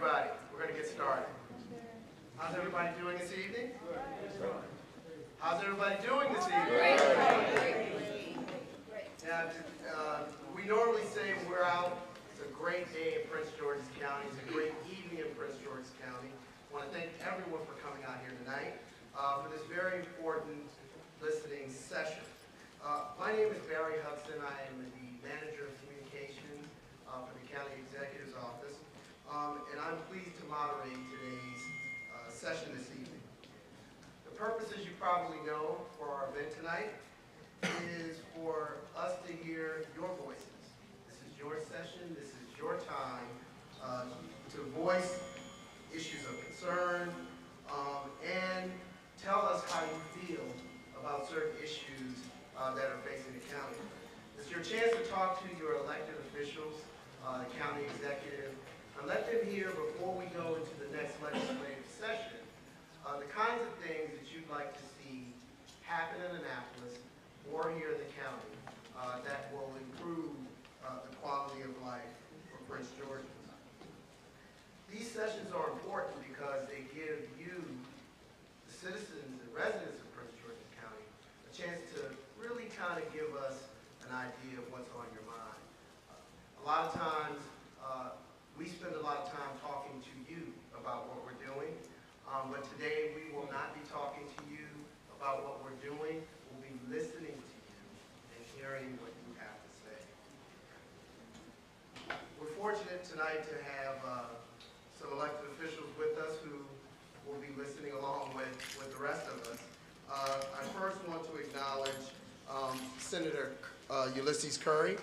everybody. We're going to get started. How's everybody doing this evening? How's everybody doing this evening? Now, we normally say when we're out, it's a great day in Prince George's County. It's a great evening in Prince George's County. I want to thank everyone for coming out here tonight for this very important listening session. My name is Barry Hudson. I am the Manager of Communications for the County Executive's Office. And I'm pleased to moderate today's session this evening. The purpose, as you probably know, for our event tonight is for us to hear your voices. This is your session. This is your time to voice issues of concern and tell us how you feel about certain issues that are facing the county. It's your chance to talk to your elected officials, the county executive, and let them hear before we go into the next legislative session the kinds of things that you'd like to see happen in Annapolis or here in the county that will improve the quality of life for Prince Georgians. These sessions are important because they give you, the citizens and residents of Prince George's County, a chance to really kind of give us an idea of what's on your mind. A lot of times, we spend a lot of time talking to you about what we're doing, but today we will not be talking to you about what we're doing. We'll be listening to you and hearing what you have to say. We're fortunate tonight to have some elected officials with us who will be listening along with the rest of us. I first want to acknowledge Senator Ulysses Curry.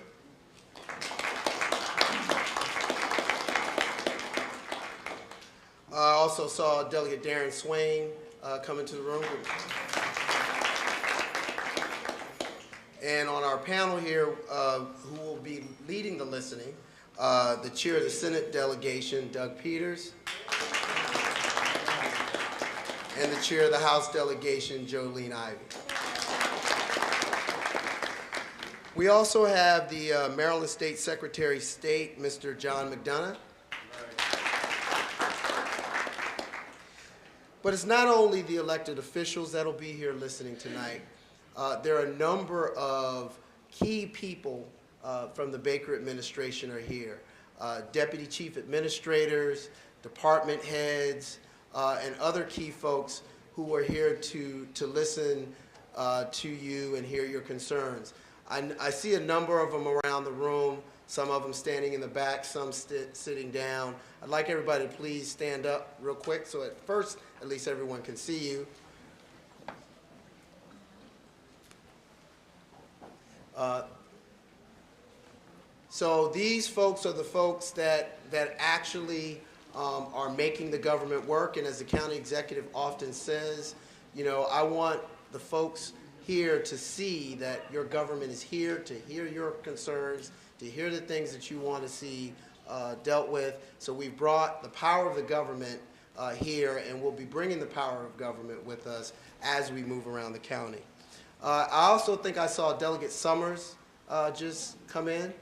I also saw Delegate Darren Swain come into the room. And on our panel here, who will be leading the listening, the chair of the Senate delegation, Doug Peters, and the chair of the House delegation, Jolene Ivey. We also have the Maryland State Secretary of State, Mr. John McDonough. But it's not only the elected officials that'll be here listening tonight. There are a number of key people from the Baker administration are here. Deputy chief administrators, department heads, and other key folks who are here to listen to you and hear your concerns. I see a number of them around the room, some of them standing in the back, some sitting down. I'd like everybody to please stand up real quick so at first, at least everyone can see you. So these folks are the folks that actually are making the government work, and as the county executive often says, you know, I want the folks here to see that your government is here to hear your concerns, to hear the things that you want to see dealt with. So we've brought the power of the government here, and we'll be bringing the power of government with us as we move around the county. I also think I saw Delegate Summers just come in.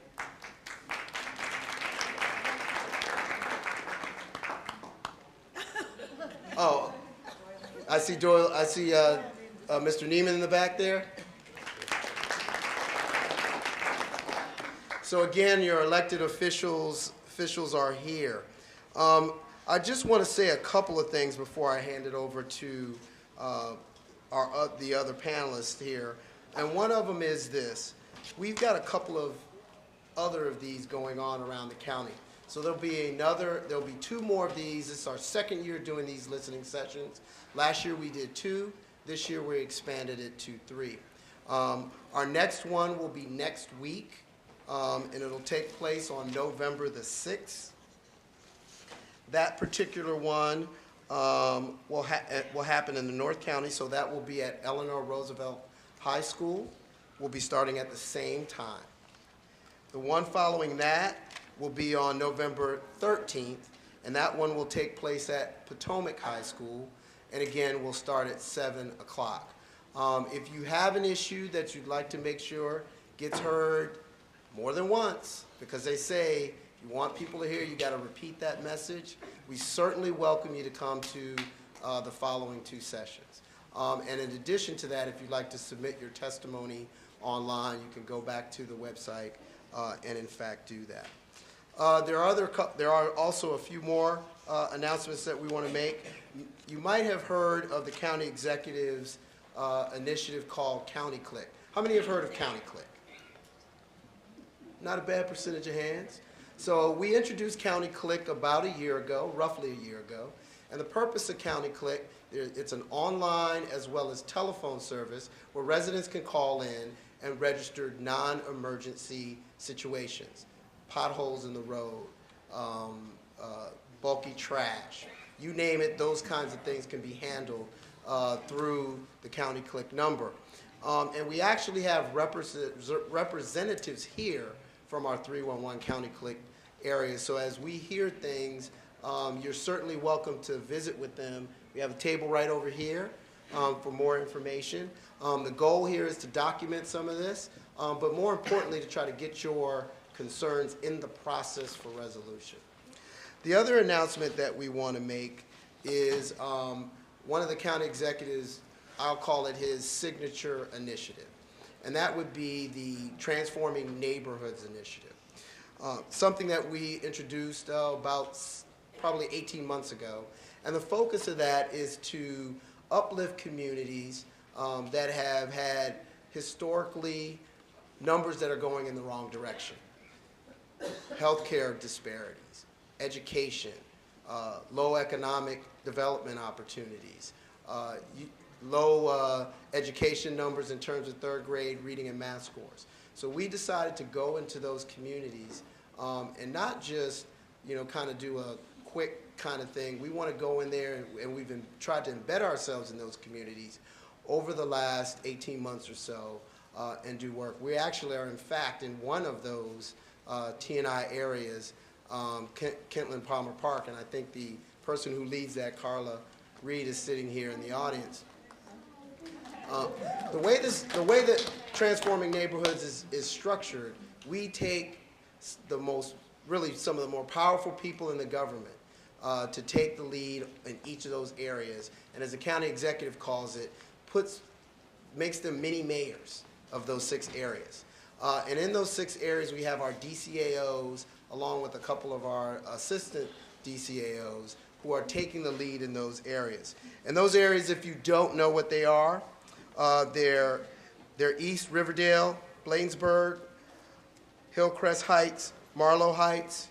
Oh, I see Doyle. I see Mr. Nieman in the back there. So again, your elected officials are here. I just want to say a couple of things before I hand it over to the other panelists here. And one of them is this. We've got a couple of other of these going on around the county. So there'll be two more of these. This is our second year doing these listening sessions. Last year we did 2. This year we expanded it to 3. Our next one will be next week, and it'll take place on November the 6th. That particular one will happen in the North County, so that will be at Eleanor Roosevelt High School. We'll be starting at the same time. The one following that will be on November 13th, and that one will take place at Potomac High School, and again, we'll start at 7 o'clock. If you have an issue that you'd like to make sure gets heard more than once, because they say You want people to hear, you got to repeat that message. We certainly welcome you to come to the following 2 sessions. And in addition to that, if you'd like to submit your testimony online, you can go back to the website and in fact do that. There are also a few more announcements that we want to make. You might have heard of the county executive's initiative called County Click. How many have heard of County Click? Not a bad percentage of hands. So we introduced County Click about a year ago, roughly a year ago. And the purpose of County Click, it's an online as well as telephone service where residents can call in and register non-emergency situations. Potholes in the road, bulky trash, you name it, those kinds of things can be handled through the County Click number. And we actually have representatives here from our 311 County Click area. So as we hear things, you're certainly welcome to visit with them. We have a table right over here for more information. The goal here is to document some of this, but more importantly to try to get your concerns in the process for resolution. The other announcement that we want to make is one of the county executives, I'll call it his signature initiative, and that would be the Transforming Neighborhoods Initiative. Something that we introduced about probably 18 months ago, and the focus of that is to uplift communities that have had historically numbers that are going in the wrong direction. Healthcare disparities, education, low economic development opportunities, low education numbers in terms of 3rd grade reading and math scores. So we decided to go into those communities and not just, kind of do a quick kind of thing. We want to go in there, and we've tried to embed ourselves in those communities over the last 18 months or so and do work. We actually are, in fact, in one of those T&I areas, Kentland Palmer Park, and I think the person who leads that, Carla Reed, is sitting here in the audience. The way that Transforming Neighborhoods is structured, we take really some of the more powerful people in the government to take the lead in each of those areas, and as the county executive calls it, makes them mini mayors of those 6 areas. And in those 6 areas, we have our DCAOs, along with a couple of our assistant DCAOs, who are taking the lead in those areas. And those areas, if you don't know what they are, they're East Riverdale, Bladensburg, Hillcrest Heights, Marlow Heights,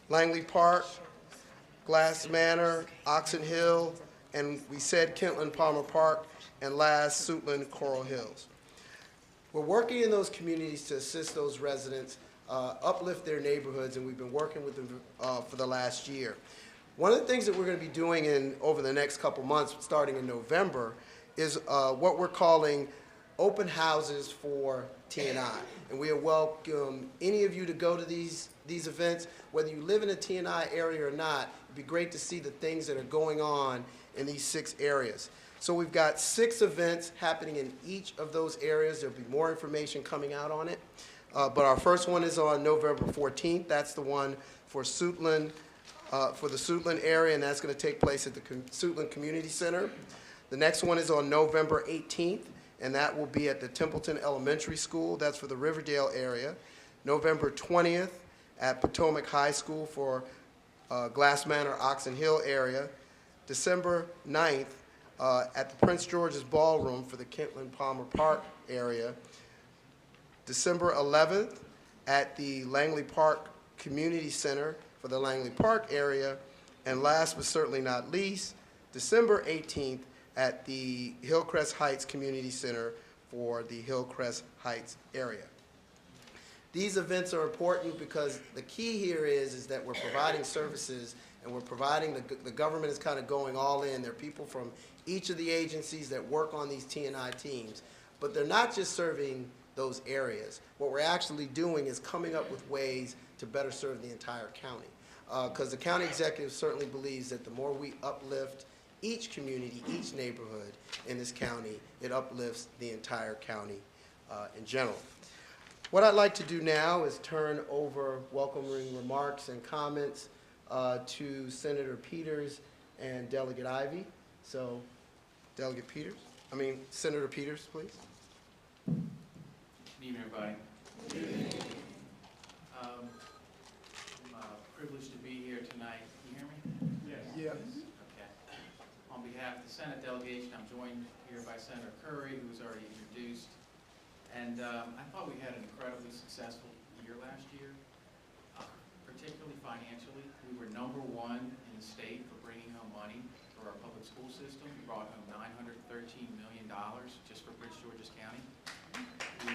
Langley Park, Glass Manor, Oxon Hill, and we said Kentland Palmer Park, and last, Suitland Coral Hills. We're working in those communities to assist those residents, uplift their neighborhoods, and we've been working with them for the last year. One of the things that we're going to be doing over the next couple months, starting in November, is what we're calling open houses for T&I. And we welcome any of you to go to these events, whether you live in a T&I area or not. It'd be great to see the things that are going on in these 6 areas. So we've got 6 events happening in each of those areas. There'll be more information coming out on it. But our first one is on November 14th. That's the one for Suitland, for the Suitland area, and that's going to take place at the Suitland Community Center. The next one is on November 18th, and that will be at the Templeton Elementary School. That's for the Riverdale area. November 20th at Potomac High School for Glass Manor, Oxon Hill area. December 9th at the Prince George's Ballroom for the Kentland Palmer Park area. December 11th at the Langley Park Community Center for the Langley Park area. And last but certainly not least, December 18th at the Hillcrest Heights Community Center for the Hillcrest Heights area. These events are important because the key here is that we're providing services, and we're providing, the government is kind of going all in. There are people from each of the agencies that work on these T&I teams, but they're not just serving those areas. What we're actually doing is coming up with ways to better serve the entire county. Because the county executive certainly believes that the more we uplift each community, each neighborhood in this county, it uplifts the entire county in general. What I'd like to do now is turn over welcoming remarks and comments to Senator Peters and Delegate Ivey. So, Senator Peters, please. Good evening, everybody. I'm privileged to be here tonight. Can you hear me? Yes. Okay. On behalf of the Senate delegation, I'm joined here by Senator Curry, who was already introduced. And I thought we had an incredibly successful year last year, particularly financially. We were #1 in the state for bringing home money for our public school system. We brought home $913 million just for Prince George's County. We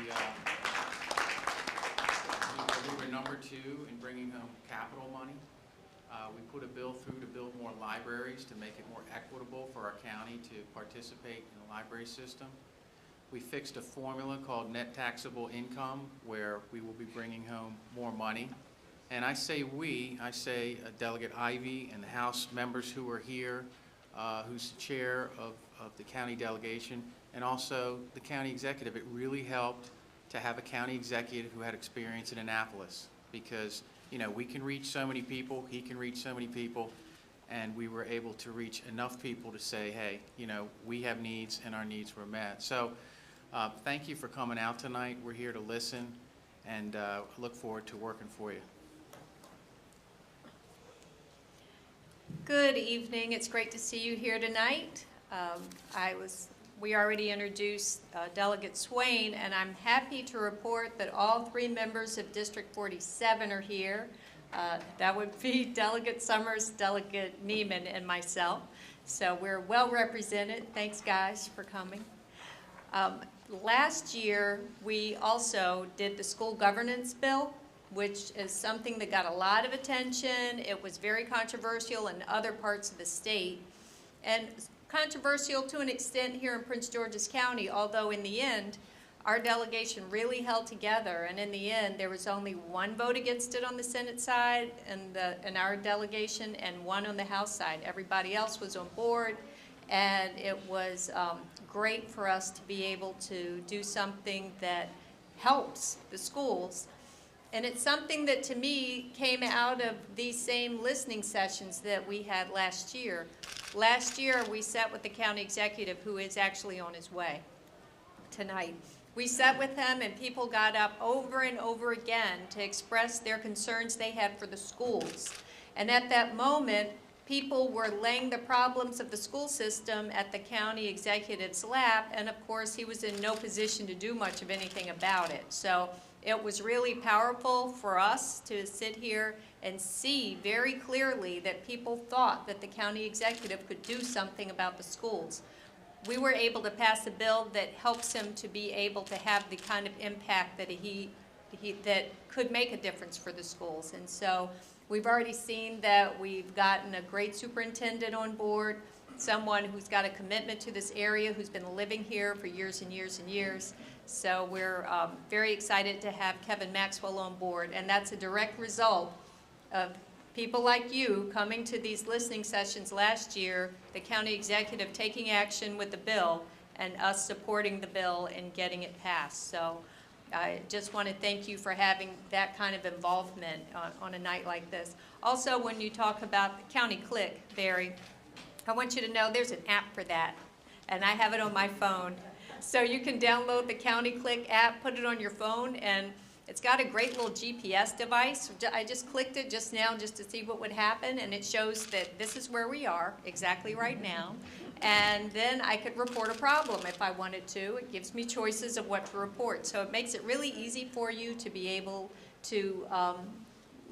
were #2 in bringing home capital money. We put a bill through to build more libraries to make it more equitable for our county to participate in the library system. We fixed a formula called net taxable income where we will be bringing home more money. And I say we, I say Delegate Ivey and the House members who are here, who's the chair of the county delegation, and also the county executive. It really helped to have a county executive who had experience in Annapolis because, you know, we can reach so many people, he can reach so many people, and we were able to reach enough people to say, hey, you know, we have needs and our needs were met. So thank you for coming out tonight. We're here to listen and look forward to working for you. Good evening. It's great to see you here tonight. We already introduced Delegate Swain, and I'm happy to report that all 3 members of District 47 are here. That would be Delegate Summers, Delegate Nieman, and myself. So we're well represented. Thanks, guys, for coming. Last year, we also did the school governance bill, which is something that got a lot of attention. It was very controversial in other parts of the state, and controversial to an extent here in Prince George's County, although in the end, our delegation really held together, and in the end, there was only 1 vote against it on the Senate side in our delegation and 1 on the House side. Everybody else was on board, and it was great for us to be able to do something that helps the schools. And it's something that, to me, came out of these same listening sessions that we had last year. Last year, we sat with the county executive, who is actually on his way tonight. We sat with him, and people got up over and over again to express their concerns they had for the schools. And at that moment, people were laying the problems of the school system at the county executive's lap, and of course, he was in no position to do much of anything about it. So it was really powerful for us to sit here and see very clearly that people thought that the county executive could do something about the schools. We were able to pass a bill that helps him to be able to have the kind of impact that that could make a difference for the schools. And so we've already seen that we've gotten a great superintendent on board, someone who's got a commitment to this area, who's been living here for years and years and years. So we're very excited to have Kevin Maxwell on board, and that's a direct result of people like you coming to these listening sessions last year, the county executive taking action with the bill, and us supporting the bill and getting it passed. So I just want to thank you for having that kind of involvement on a night like this. Also, when you talk about the county click, Barry, I want you to know there's an app for that, and I have it on my phone. So you can download the County Click app, put it on your phone, and it's got a great little GPS device. I just clicked it just now just to see what would happen, and it shows that this is where we are exactly right now. And then I could report a problem if I wanted to. It gives me choices of what to report. So it makes it really easy for you to be able to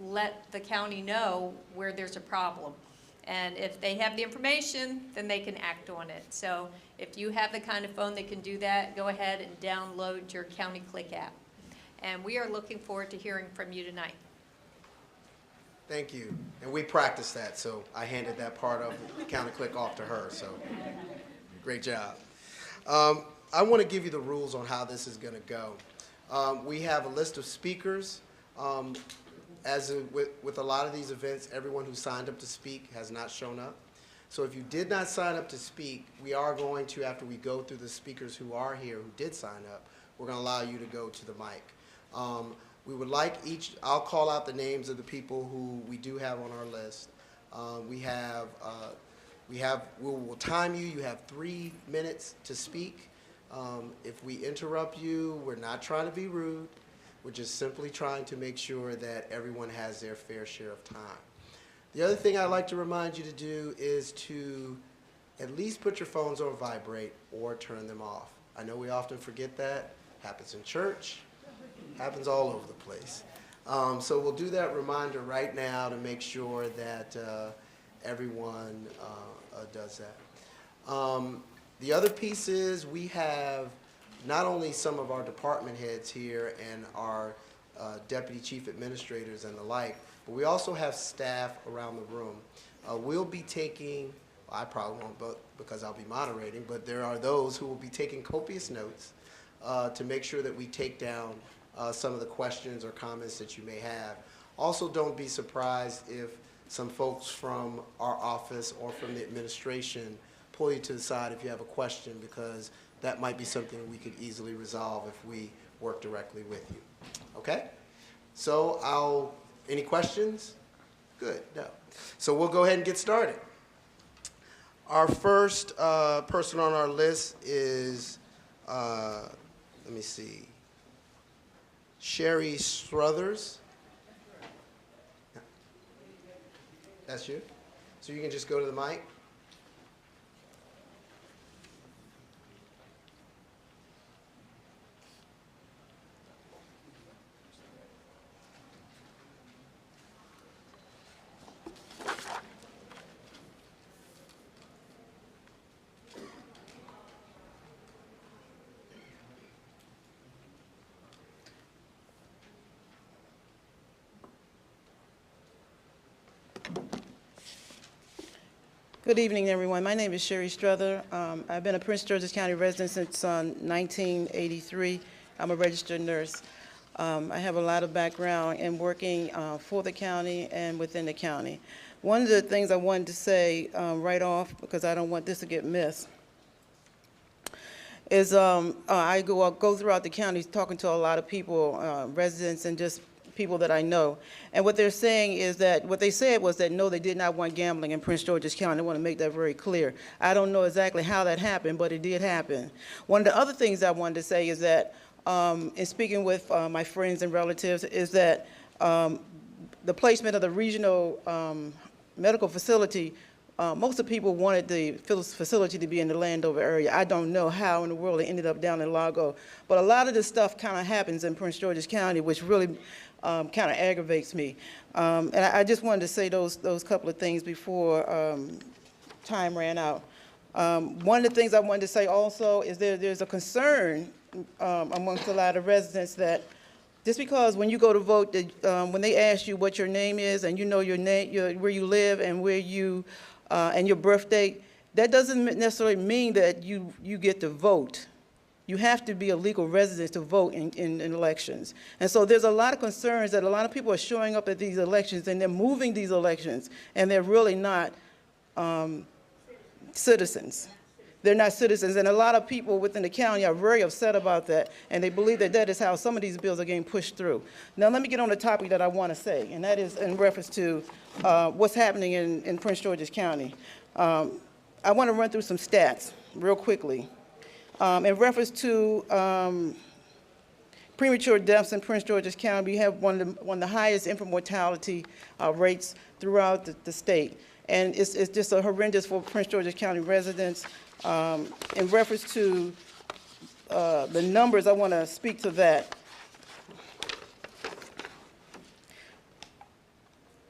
let the county know where there's a problem. And if they have the information, then they can act on it. So if you have the kind of phone that can do that, go ahead and download your County Click app. And we are looking forward to hearing from you tonight. Thank you. And we practiced that, so I handed that part of the County Click off to her, so great job. I want to give you the rules on how this is going to go. We have a list of speakers. With a lot of these events, everyone who signed up to speak has not shown up. So if you did not sign up to speak, we are going to, after we go through the speakers who are here who did sign up, we're going to allow you to go to the mic. We would like I'll call out the names of the people who we do have on our list. We'll time you. You have 3 minutes to speak. If we interrupt you, we're not trying to be rude. We're just simply trying to make sure that everyone has their fair share of time. The other thing I'd like to remind you to do is to at least put your phones on vibrate or turn them off. I know we often forget that. Happens in church. Happens all over the place. So we'll do that reminder right now to make sure that everyone does that. The other piece is we have not only some of our department heads here and our deputy chief administrators and the like, but we also have staff around the room. We'll be taking, well, I probably won't because I'll be moderating, but there are those who will be taking copious notes to make sure that we take down some of the questions or comments that you may have. Also, don't be surprised if some folks from our office or from the administration pull you to the side if you have a question, because that might be something we could easily resolve if we work directly with you. Okay? So any questions? Good, no. So we'll go ahead and get started. Our first person on our list is, let me see, Sherry Struthers. That's you? So you can just go to the mic. Good evening, everyone. My name is Sherry Stother. I've been a Prince George's County resident since 1983. I'm a registered nurse. I have a lot of background in working for the county and within the county. One of the things I wanted to say right off, because I don't want this to get missed, is I go throughout the county talking to a lot of people, residents and just people that I know. And what they're saying is that, what they said was that no, they did not want gambling in Prince George's County. I want to make that very clear. I don't know exactly how that happened, but it did happen. One of the other things I wanted to say is that, in speaking with my friends and relatives, is that the placement of the regional medical facility, most of the people wanted the facility to be in the Landover area. I don't know how in the world it ended up down in Largo. But a lot of this stuff kind of happens in Prince George's County, which really kind of aggravates me. And I just wanted to say those couple of things before time ran out. One of the things I wanted to say also is there's a concern amongst a lot of residents that just because when you go to vote, when they ask you what your name is and you know your name, where you live and where you and your birth date, that doesn't necessarily mean that you get to vote. You have to be a legal resident to vote in elections. And so there's a lot of concerns that a lot of people are showing up at these elections and they're moving these elections and they're really not citizens. They're not citizens. And a lot of people within the county are very upset about that, and they believe that that is how some of these bills are getting pushed through. Now let me get on the topic that I want to say, and that is in reference to what's happening in Prince George's County. I want to run through some stats real quickly. In reference to premature deaths in Prince George's County, we have one of the highest infant mortality rates throughout the state. And it's just horrendous for Prince George's County residents. In reference to the numbers, I want to speak to that.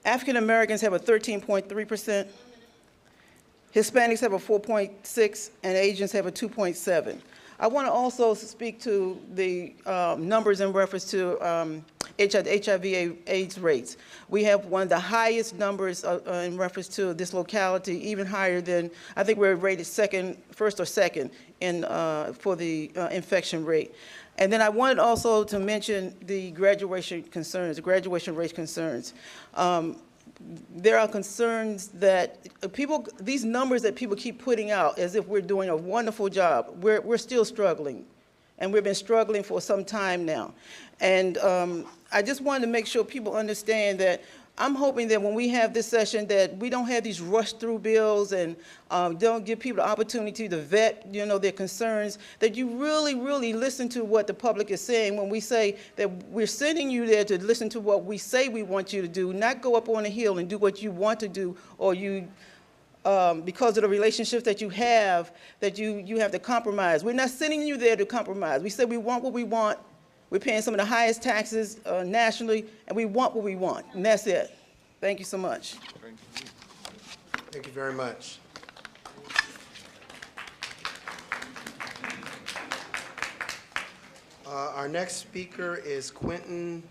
African Americans have a 13.3%. Hispanics have a 4.6, and Asians have a 2.7. I want to also speak to the numbers in reference to HIV/AIDS rates. We have one of the highest numbers in reference to this locality, even higher than, I think we're rated first or second for the infection rate. And then I wanted also to mention the graduation concerns, the graduation rate concerns. There are concerns that these numbers that people keep putting out as if we're doing a wonderful job, we're still struggling. And we've been struggling for some time now. And I just wanted to make sure people understand that I'm hoping that when we have this session that we don't have these rush-through bills and don't give people the opportunity to vet, their concerns, that you really, really listen to what the public is saying when we say that we're sending you there to listen to what we say we want you to do, not go up on a hill and do what you want to do, or because of the relationships that you have to compromise. We're not sending you there to compromise. We said we want what we want. We're paying some of the highest taxes nationally, and we want what we want, and that's it. Thank you so much. Thank you very much. Our next speaker is Quentin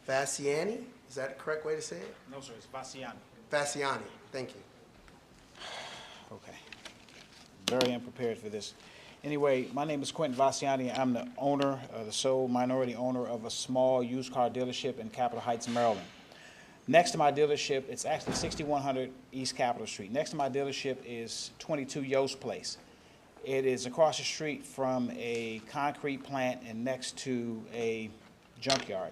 Fasciani. Is that the correct way to say it? No, sir, it's Fasciani. Fasciani. Thank you. Okay. Very unprepared for this. Anyway, my name is Quentin Fasciani. I'm the owner, the sole minority owner of a small used car dealership in Capitol Heights, Maryland. Next to my dealership, it's actually 6100 East Capitol Street. Next to my dealership is 22 Yost Place. It is across the street from a concrete plant and next to a junkyard.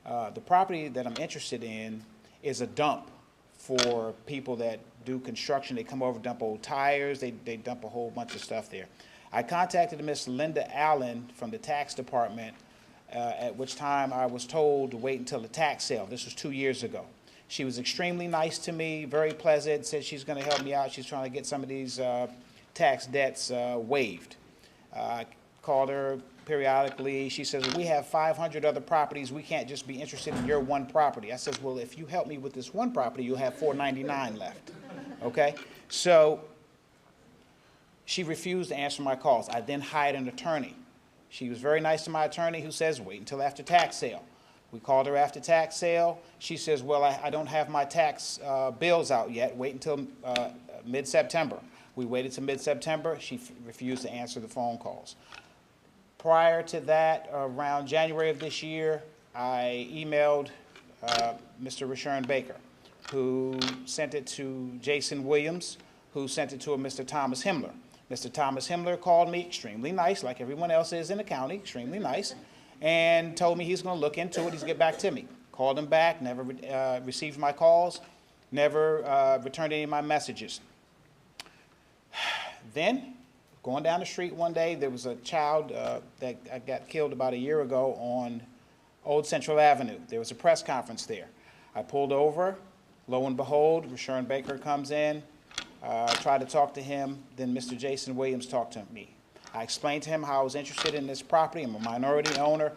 The property that I'm interested in is a dump for people that do construction. They come over, dump old tires, they dump a whole bunch of stuff there. I contacted Miss Linda Allen from the tax department, at which time I was told to wait until the tax sale. This was 2 years ago. She was extremely nice to me, very pleasant, said she's going to help me out. She's trying to get some of these tax debts waived. I called her periodically. She says, well, we have 500 other properties. We can't just be interested in your one property. I says, well, if you help me with this one property, you'll have 499 left. Okay? So she refused to answer my calls. I then hired an attorney. She was very nice to my attorney, who says, wait until after tax sale. We called her after tax sale. She says, well, I don't have my tax bills out yet. Wait until mid-September. We waited till mid-September. She refused to answer the phone calls. Prior to that, around January of this year, I emailed Mr. Rashawn Baker, who sent it to Jason Williams, who sent it to a Mr. Thomas Himmler. Mr. Thomas Himmler called me, extremely nice, like everyone else is in the county, extremely nice, and told me he's going to look into it, he's going to get back to me. Called him back, never received my calls, never returned any of my messages. Then, going down the street one day, there was a child that got killed about a year ago on Old Central Avenue. There was a press conference there. I pulled over. Lo and behold, Rashawn Baker comes in, tried to talk to him, then Mr. Jason Williams talked to me. I explained to him how I was interested in this property. I'm a minority owner.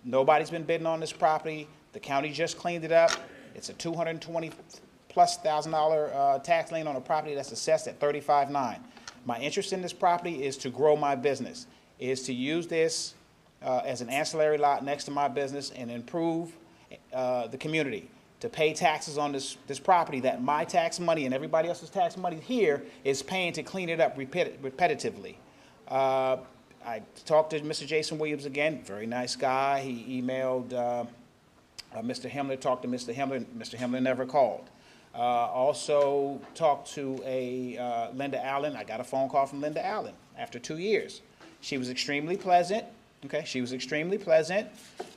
Nobody's been bidding on this property. The county just cleaned it up. It's a $220,000+ tax lien on a property that's assessed at $35,900. My interest in this property is to grow my business, is to use this as an ancillary lot next to my business and improve the community, to pay taxes on this property that my tax money and everybody else's tax money here is paying to clean it up repetitively. I talked to Mr. Jason Williams again, very nice guy. He emailed Mr. Himmler, talked to Mr. Himmler. Mr. Himmler never called. Also talked to Linda Allen. I got a phone call from Linda Allen after 2 years. She was extremely pleasant. Okay, she was extremely pleasant,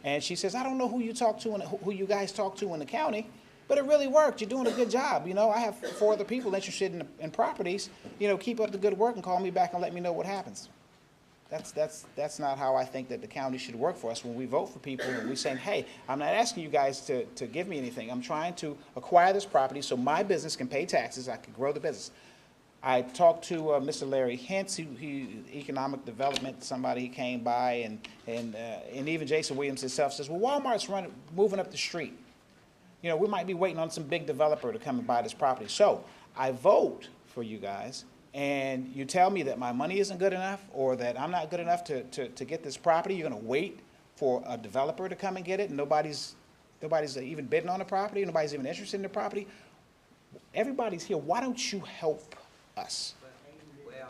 and she says, I don't know who you talk to and who you guys talk to in the county, but it really worked. You're doing a good job. I have 4 other people interested in properties. Keep up the good work and call me back and let me know what happens. That's not how I think that the county should work for us. When we vote for people and we're saying, hey, I'm not asking you guys to give me anything. I'm trying to acquire this property so my business can pay taxes, I can grow the business. I talked to Mr. Larry Hintz, he economic development, somebody came by, and even Jason Williams himself says, well, Walmart's moving up the street. We might be waiting on some big developer to come and buy this property. So I vote for you guys, and you tell me that my money isn't good enough or that I'm not good enough to get this property. You're going to wait for a developer to come and get it, and nobody's even bidding on the property, nobody's even interested in the property. Everybody's here. Why don't you help us?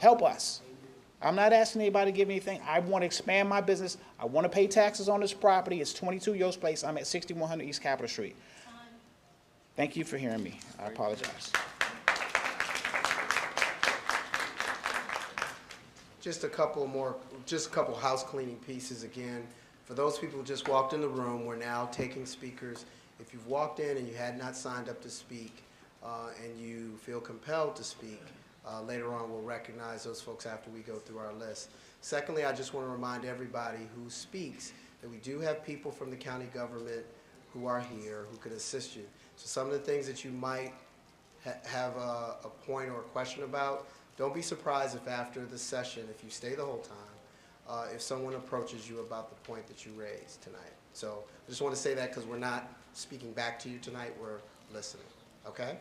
Help us. I'm not asking anybody to give me anything. I want to expand my business. I want to pay taxes on this property. It's 22 Yost Place. I'm at 6100 East Capitol Street. Thank you for hearing me. I apologize. Just a couple house cleaning pieces again. For those people who just walked in the room, we're now taking speakers. If you've walked in and you had not signed up to speak and you feel compelled to speak, later on we'll recognize those folks after we go through our list. Secondly, I just want to remind everybody who speaks that we do have people from the county government who are here who could assist you. So some of the things that you might have a point or a question about, don't be surprised if after the session, if you stay the whole time, if someone approaches you about the point that you raised tonight. So I just want to say that because we're not speaking back to you tonight, we're listening, okay?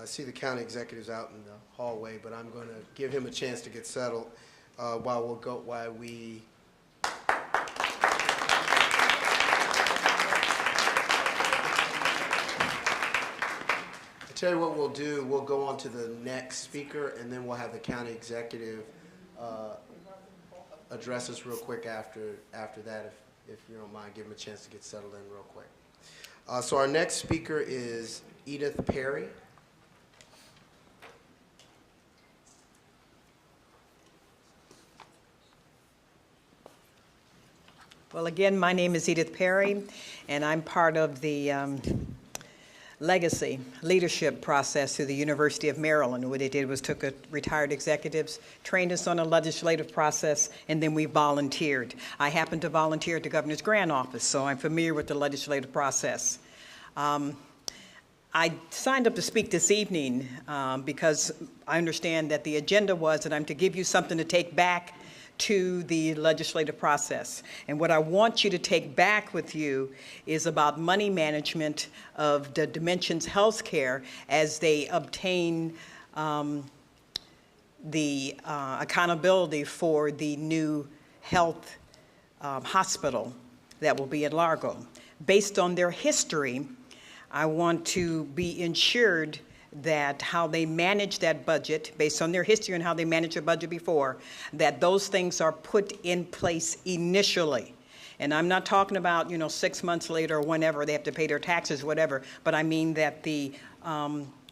I see the county executive's out in the hallway, but I'm going to give him a chance to get settled while we tell you what we'll do. We'll go on to the next speaker, and then we'll have the county executive address us real quick after that, if you don't mind. Give him a chance to get settled in real quick. So our next speaker is Edith Perry. Well, again, my name is Edith Perry, and I'm part of the legacy leadership process through the University of Maryland. What they did was took retired executives, trained us on a legislative process, and then we volunteered. I happen to volunteer at the Governor's Grant Office, so I'm familiar with the legislative process. I signed up to speak this evening because I understand that the agenda was that I'm to give you something to take back to the legislative process. And what I want you to take back with you is about money management of the Dimensions Healthcare as they obtain the accountability for the new health hospital that will be in Largo. Based on their history, I want to be ensured that how they manage that budget, based on their history and how they managed their budget before, that those things are put in place initially. And I'm not talking about, 6 months later or whenever they have to pay their taxes, whatever, but I mean that the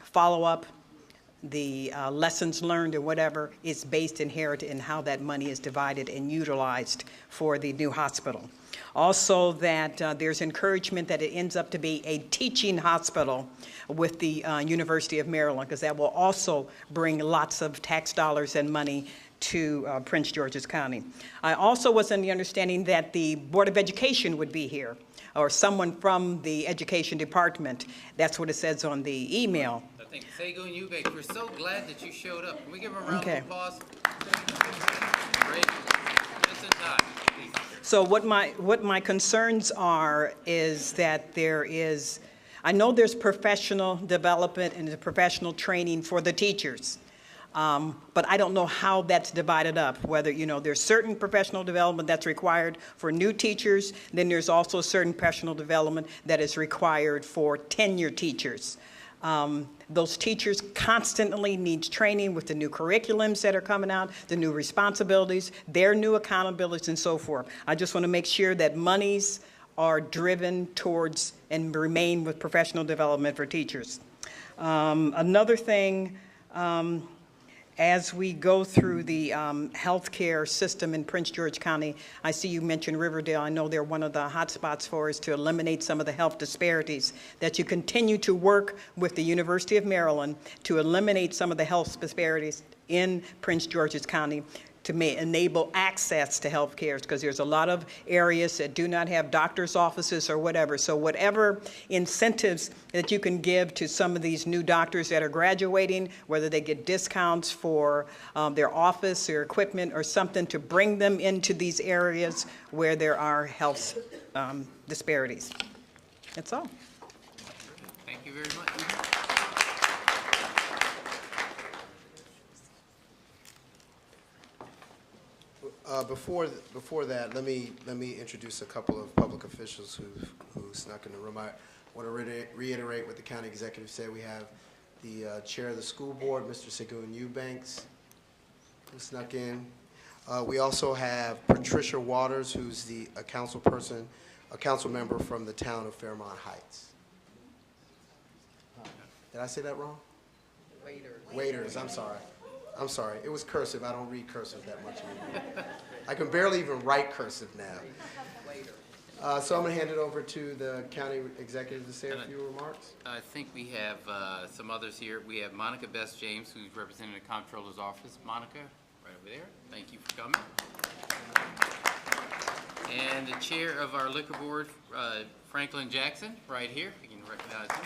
follow-up, the lessons learned or whatever is based inherent in how that money is divided and utilized for the new hospital. Also that there's encouragement that it ends up to be a teaching hospital with the University of Maryland, because that will also bring lots of tax dollars and money to Prince George's County. I also was in the understanding that the Board of Education would be here, or someone from the Education Department. That's what it says on the email. I think Segun Eubanks, we're so glad that you showed up. Can we give him a round of applause? Great. Just in time. Please. So what my concerns are is that I know there's professional development and professional training for the teachers, but I don't know how that's divided up, whether, there's certain professional development that's required for new teachers, then there's also certain professional development that is required for tenured teachers. Those teachers constantly need training with the new curriculums that are coming out, the new responsibilities, their new accountabilities, and so forth. I just want to make sure that monies are driven towards and remain with professional development for teachers. Another thing, as we go through the healthcare system in Prince George County, I see you mentioned Riverdale. I know they're one of the hot spots for us to eliminate some of the health disparities, that you continue to work with the University of Maryland to eliminate some of the health disparities in Prince George's County to enable access to health care, because there's a lot of areas that do not have doctor's offices or whatever. So whatever incentives that you can give to some of these new doctors that are graduating, whether they get discounts for their office or equipment or something to bring them into these areas where there are health disparities. That's all. Thank you very much. Before that, let me introduce a couple of public officials who snuck in the room. I want to reiterate what the county executive said. We have the chair of the school board, Mr. Segun Eubanks, who snuck in. We also have Patricia Waters, who's a council member from the town of Fairmont Heights. Did I say that wrong? Waiters, I'm sorry. I'm sorry. It was cursive. I don't read cursive that much anymore. I can barely even write cursive now. So I'm going to hand it over to the county executive to say a few remarks. I think we have some others here. We have Monica Best James, who's representing the comptroller's office. Monica, right over there. Thank you for coming. And the chair of our liquor board, Franklin Jackson, right here. You can recognize him.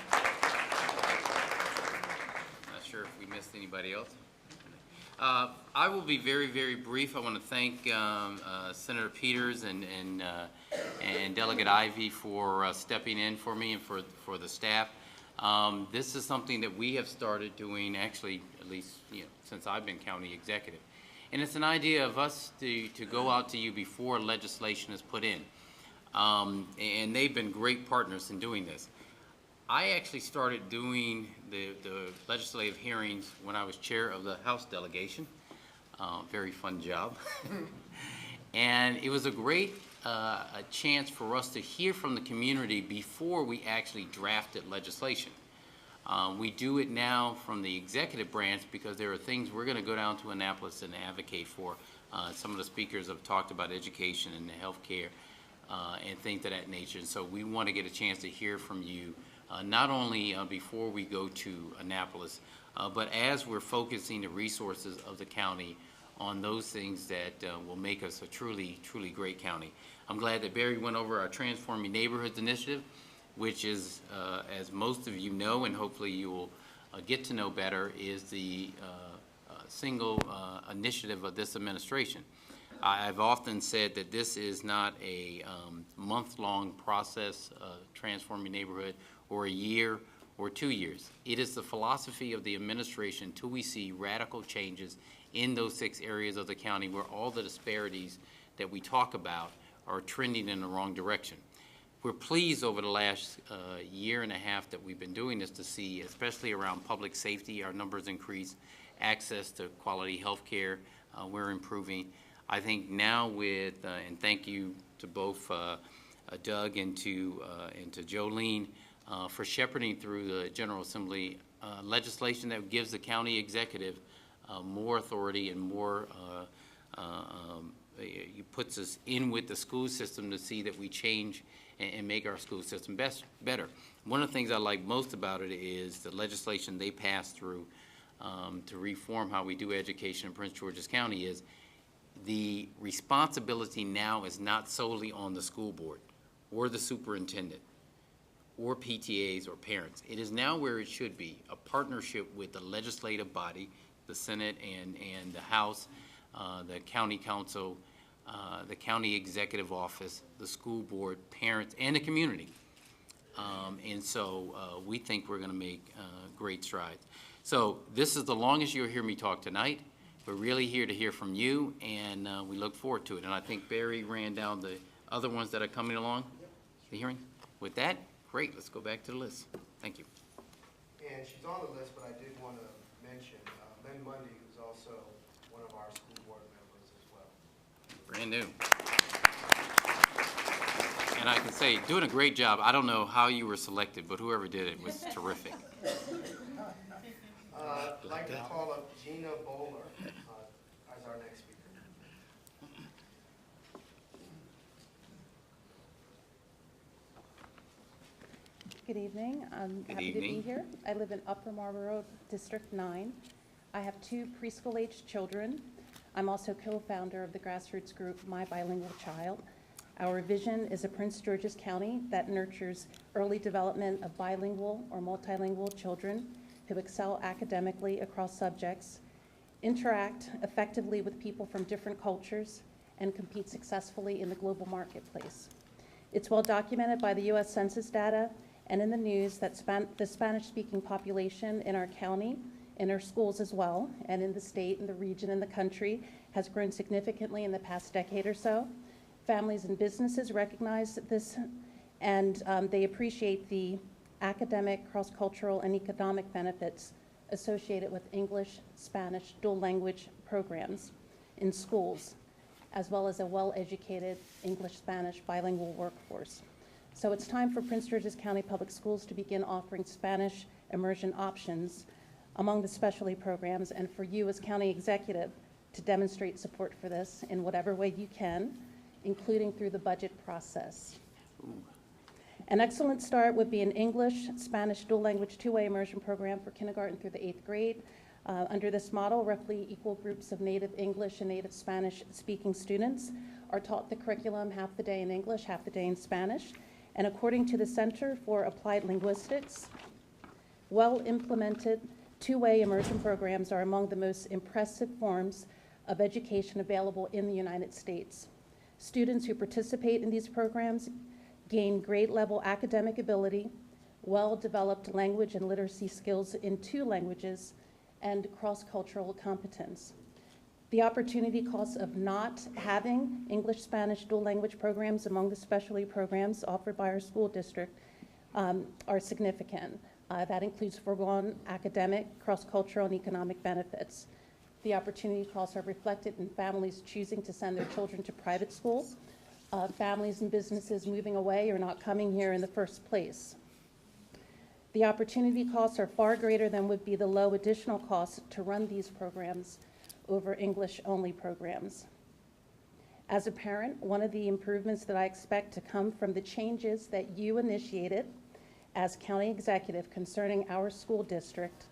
Not sure if we missed anybody else. I will be very, very brief. I want to thank Senator Peters and Delegate Ivey for stepping in for me and for the staff. This is something that we have started doing, actually, at least since I've been county executive. And it's an idea of us to go out to you before legislation is put in. And they've been great partners in doing this. I actually started doing the legislative hearings when I was chair of the House delegation. Very fun job. And it was a great a chance for us to hear from the community before we actually drafted legislation. We do it now from the executive branch because there are things we're going to go down to Annapolis and advocate for. Some of the speakers have talked about education and health care and things of that nature. And so we want to get a chance to hear from you, not only before we go to Annapolis, but as we're focusing the resources of the county on those things that will make us a truly, truly great county. I'm glad that Barry went over our Transforming Neighborhoods initiative, which is, as most of you know, and hopefully you will get to know better, is the single initiative of this administration. I've often said that this is not a month-long process, transforming neighborhood, or a year or 2 years. It is the philosophy of the administration until we see radical changes in those 6 areas of the county where all the disparities that we talk about are trending in the wrong direction. We're pleased over the last year and a half that we've been doing this to see, especially around public safety, our numbers increase, access to quality health care, we're improving. I think now with, and thank you to both Doug and to Jolene for shepherding through the General Assembly legislation that gives the county executive more authority and more, puts us in with the school system to see that we change and make our school system better. One of the things I like most about it is the legislation they passed through to reform how we do education in Prince George's County is the responsibility now is not solely on the school board or the superintendent or PTAs or parents. It is now where it should be, a partnership with the legislative body, the Senate and the House, the county council, the county executive office, the school board, parents, and the community. And so we think we're going to make great strides. So this is the longest you'll hear me talk tonight. We're really here to hear from you, and we look forward to it. And I think Barry ran down the other ones that are coming along, the hearing. With that, great. Let's go back to the list. Thank you. And she's on the list, but I did want to mention Len Mundy, who's also one of our school board members as well. Brand new. And I can say, doing a great job. I don't know how you were selected, but whoever did it was terrific. I'd like to call up Gina Bowler as our next speaker. Good evening. I'm Good happy to be evening. here. I live in Upper Marlboro Road, District 9. I have 2 preschool-aged children. I'm also co-founder of the grassroots group My Bilingual Child. Our vision is a Prince George's County that nurtures early development of bilingual or multilingual children who excel academically across subjects, interact effectively with people from different cultures, and compete successfully in the global marketplace. It's well documented by the U.S. Census data and in the news that the Spanish-speaking population in our county, in our schools as well, and in the state, and the region, and the country has grown significantly in the past decade or so. Families and businesses recognize this, and they appreciate the academic, cross-cultural, and economic benefits associated with English, Spanish, dual language programs in schools, as well as a well-educated English-Spanish bilingual workforce. So it's time for Prince George's County Public Schools to begin offering Spanish immersion options among the specialty programs, and for you as county executive to demonstrate support for this in whatever way you can, including through the budget process. An excellent start would be an English, Spanish dual language two-way immersion program for kindergarten through the 8th grade. Under this model, roughly equal groups of native English and native Spanish speaking students are taught the curriculum half the day in English, half the day in Spanish. And according to the Center for Applied Linguistics, well-implemented two-way immersion programs are among the most impressive forms of education available in the United States. Students who participate in these programs gain grade-level academic ability, well-developed language and literacy skills in 2 languages, and cross-cultural competence. The opportunity costs of not having English-Spanish dual language programs among the specialty programs offered by our school district are significant. That includes foregone academic, cross-cultural, and economic benefits. The opportunity costs are reflected in families choosing to send their children to private schools, families and businesses moving away or not coming here in the first place. The opportunity costs are far greater than would be the low additional costs to run these programs over English-only programs. As a parent, one of the improvements that I expect to come from the changes that you initiated as county executive concerning our school district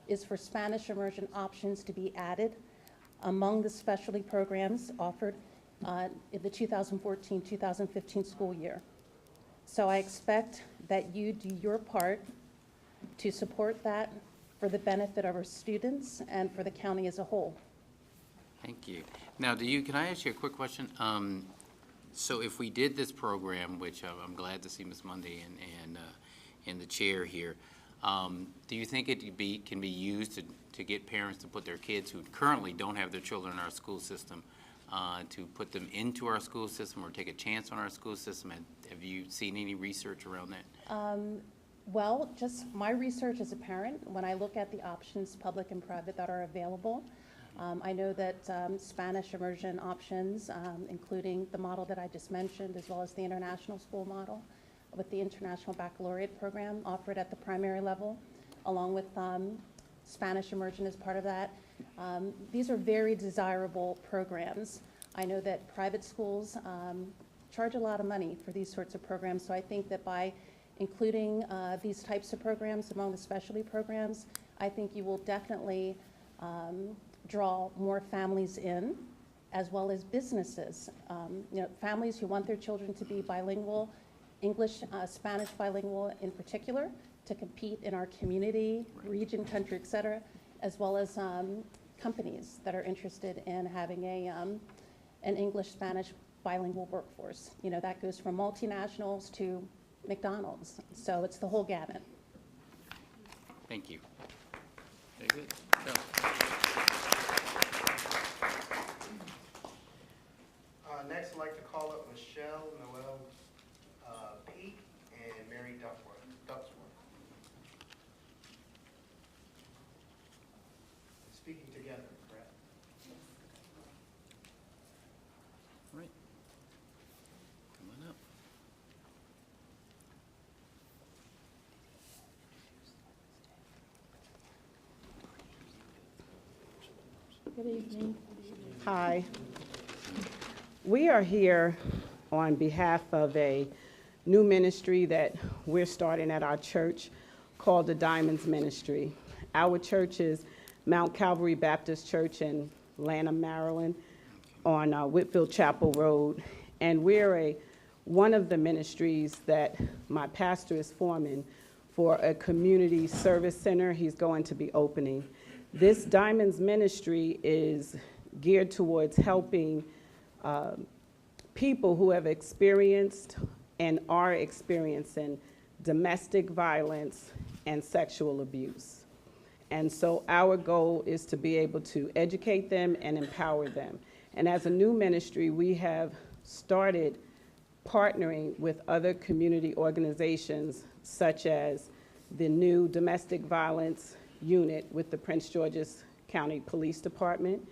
is for Spanish immersion options to be added among the specialty programs offered in the 2014-2015 school year. So I expect that you do your part to support that for the benefit of our students and for the county as a whole. Thank you. Now, can I ask you a quick question? So if we did this program, which I'm glad to see Ms. Mundy and the chair here, do you think it can be used to get parents to put their kids who currently don't have their children in our school system, to put them into our school system or take a chance on our school system? Have you seen any research around that? Well, just my research as a parent, when I look at the options, public and private, that are available, I know that Spanish immersion options, including the model that I just mentioned, as well as the international school model with the International Baccalaureate program offered at the primary level, along with Spanish immersion as part of that. These are very desirable programs. I know that private schools charge a lot of money for these sorts of programs, so I think that by including these types of programs among the specialty programs, I think you will definitely draw more families in, as well as businesses. Families who want their children to be bilingual, English, Spanish bilingual in particular, to compete in our community, region, country, et cetera, as well as companies that are interested in having an English-Spanish bilingual workforce. That goes from multinationals to McDonald's. So it's the whole gamut. Thank you. Very good. Bill. Next, I'd like to call up Michelle Noel Peak and Mary Ducksworth. Speaking together, Brett. All right. Come on up. Good evening. Hi. We are here on behalf of a new ministry that we're starting at our church called the Diamonds Ministry. Our church is Mount Calvary Baptist Church in Lanham, Maryland, on Whitfield Chapel Road. And we're one of the ministries that my pastor is forming for a community service center he's going to be opening. This Diamonds Ministry is geared towards helping people who have experienced and are experiencing domestic violence and sexual abuse. And so our goal is to be able to educate them and empower them. And as a new ministry, we have started partnering with other community organizations, such as the new domestic violence unit with the Prince George's County Police Department.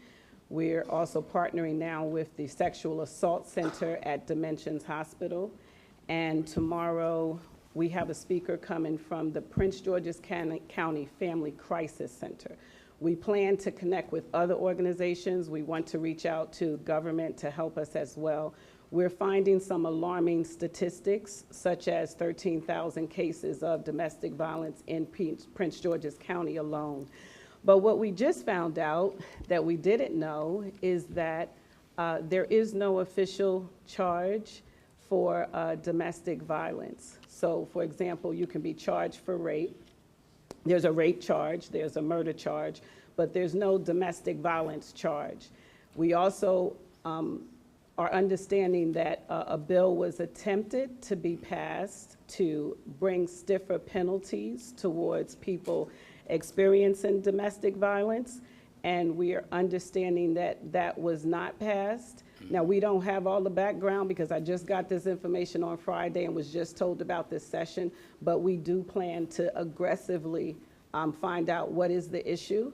We're also partnering now with the Sexual Assault Center at Dimensions Hospital. And tomorrow we have a speaker coming from the Prince George's County Family Crisis Center. We plan to connect with other organizations. We want to reach out to government to help us as well. We're finding some alarming statistics, such as 13,000 cases of domestic violence in Prince George's County alone. But what we just found out that we didn't know is that there is no official charge for domestic violence. So, for example, you can be charged for rape. There's a rape charge, there's a murder charge, but there's no domestic violence charge. We also are understanding that a bill was attempted to be passed to bring stiffer penalties towards people experiencing domestic violence, and we are understanding that that was not passed. Now, we don't have all the background because I just got this information on Friday and was just told about this session, but we do plan to aggressively find out what is the issue,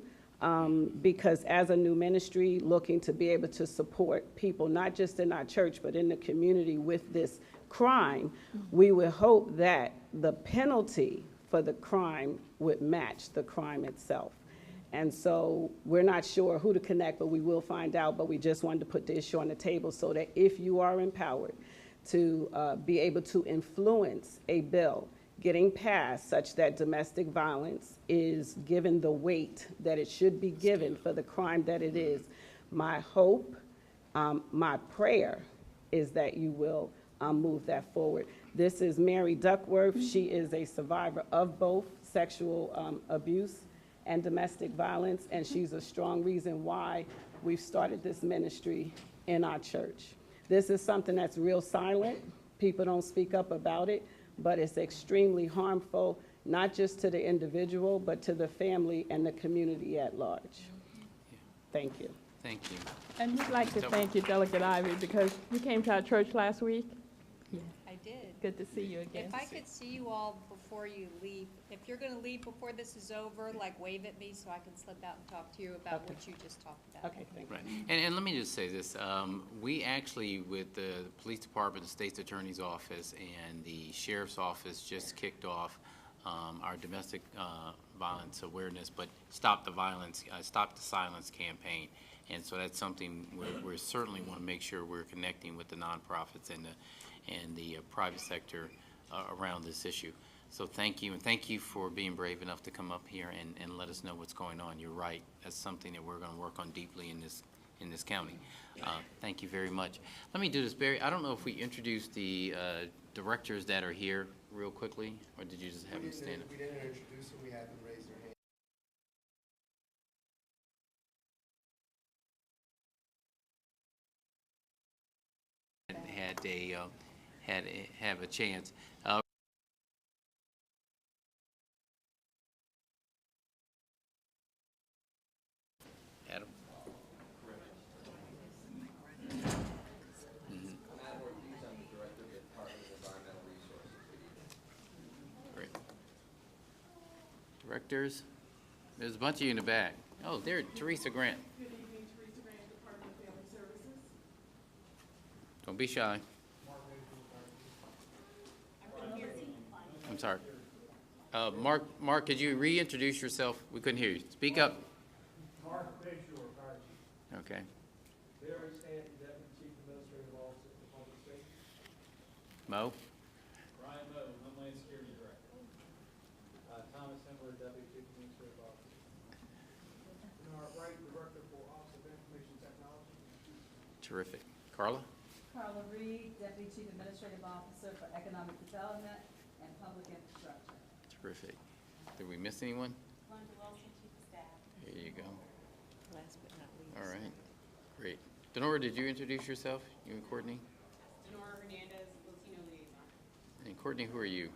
because as a new ministry looking to be able to support people, not just in our church, but in the community with this crime, we would hope that the penalty for the crime would match the crime itself. And so we're not sure who to connect, but we will find out. But we just wanted to put the issue on the table so that if you are empowered to be able to influence a bill getting passed such that domestic violence is given the weight that it should be given for the crime that it is, my hope, my prayer is that you will move that forward. This is Mary Duckworth. She is a survivor of both sexual abuse and domestic violence, and she's a strong reason why we've started this ministry in our church. This is something that's real silent. People don't speak up about it, but it's extremely harmful, not just to the individual, but to the family and the community at large. Thank you. Thank you. And we'd like to thank you, Delegate Ivy, because you came to our church last week. I did. Good to see you again. If I could see you all before you leave, if you're gonna leave before this is over, like wave at me so I can slip out and talk to you about what you just talked about. Okay, thank you. Right. And let me just say this. We actually, with the police department, the state's attorney's office, and the sheriff's office just kicked off our domestic violence awareness, but Stop the Violence, Stop the Silence campaign. And so that's something we certainly want to make sure we're connecting with the nonprofits and the private sector around this issue. So thank you, and thank you for being brave enough to come up here and let us know what's going on. You're right. That's something that we're going to work on deeply in this county. Thank you very much. Let me do this, Barry. I don't know if we introduced the directors that are here real quickly, or did you just have them stand up? We didn't introduce them. We had them raise their hand. Have a chance. Adam. Great. Directors, there's a bunch of you in the back. Oh, there, Teresa Grant. Good evening, Teresa Grant, Department of Family Services. Don't be shy. I'm sorry. Mark, could you reintroduce yourself? We couldn't hear you. Speak up. Mark Bayshore, Fire Chief. Okay. Barry Stanton, Deputy Chief Administrative Officer for Public Safety. Mo? Ryan Moe, Homeland Security Director. Thomas Hemler, Deputy Chief Administrative Officer. Bernard Wright, Director for Office of Information Technology. Terrific. Carla? Carla Reed, Deputy Chief Administrative Officer for Economic Development and Public Infrastructure. Terrific. Did we miss anyone? Rhonda Wilson, Chief of Staff. Here you go. Last but not least. All right. Great. Denora, did you introduce yourself? You and Courtney? Denora Hernandez, Latino Liaison. And Courtney, who are you?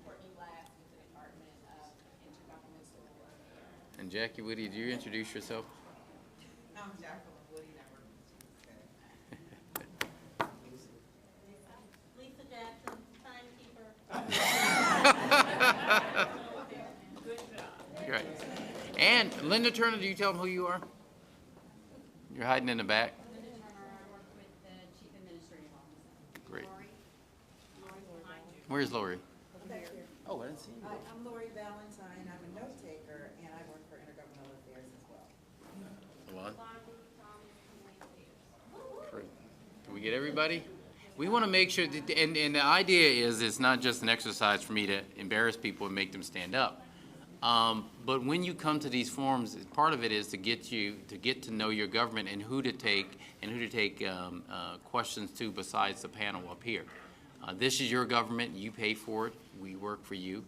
Courtney Glass with the Department of Intergovernmental Affairs. And Jackie Woody, did you introduce yourself? I'm Jacqueline Woody, and I work with Lisa Jackson, timekeeper. Good job. Great. And Linda Turner, do you tell them who you are? You're hiding in the back. Linda Turner, I work with the Chief Administrative Officer. Great. Lori's behind you. Where's Lori? Thank you. Oh, I didn't see you. Hi, I'm Lori Valentine. I'm a note taker, and I work for Intergovernmental Affairs as well. What? Great. Can we get everybody? We want to make sure that, and the idea is it's not just an exercise for me to embarrass people and make them stand up. But when you come to these forums, part of it is to get to know your government and who to take questions to besides the panel up here. This is your government. You pay for it. We work for you.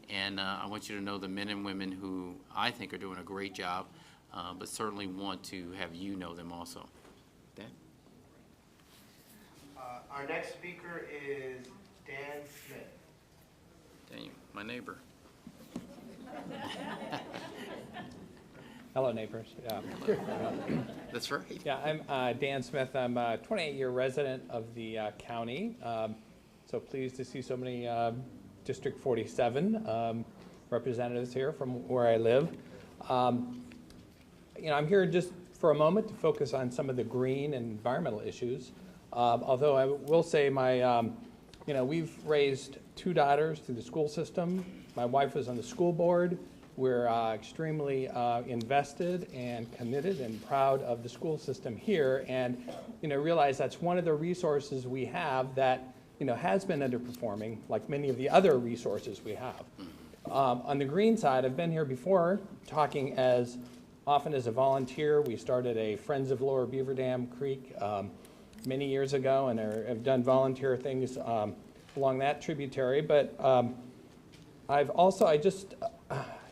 And I want you to know the men and women who I think are doing a great job, but certainly want to have you know them also. Dan? Our next speaker is Dan Smith. Daniel, my neighbor. Hello, neighbors. Yeah. That's right. Yeah, I'm Dan Smith. I'm a 28-year resident of the county. So pleased to see so many District 47 representatives here from where I live. You know, I'm here just for a moment to focus on some of the green and environmental issues. Although I will say you know, we've raised 2 daughters through the school system. My wife was on the school board. We're extremely invested and committed and proud of the school system here, and you know, realize that's one of the resources we have that you know has been underperforming, like many of the other resources we have. On the green side, I've been here before, talking as often as a volunteer. We started a Friends of Lower Beaver Dam Creek many years ago, and have done volunteer things along that tributary. But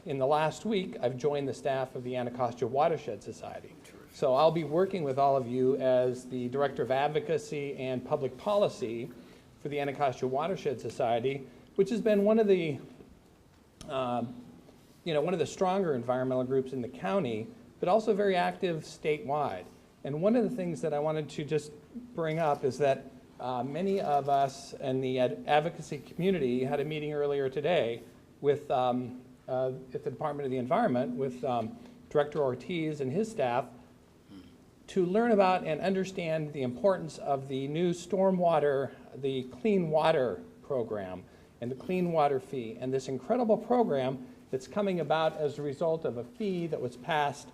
in the last week, I've joined the staff of the Anacostia Watershed Society. So I'll be working with all of you as the Director of Advocacy and Public Policy for the Anacostia Watershed Society, which has been one of the, one of the stronger environmental groups in the county, but also very active statewide. And one of the things that I wanted to just bring up is that many of us in the advocacy community had a meeting earlier today with at the Department of the Environment with Director Ortiz and his staff to learn about and understand the importance of the new stormwater, the Clean Water program and the Clean Water fee, and this incredible program that's coming about as a result of a fee that was passed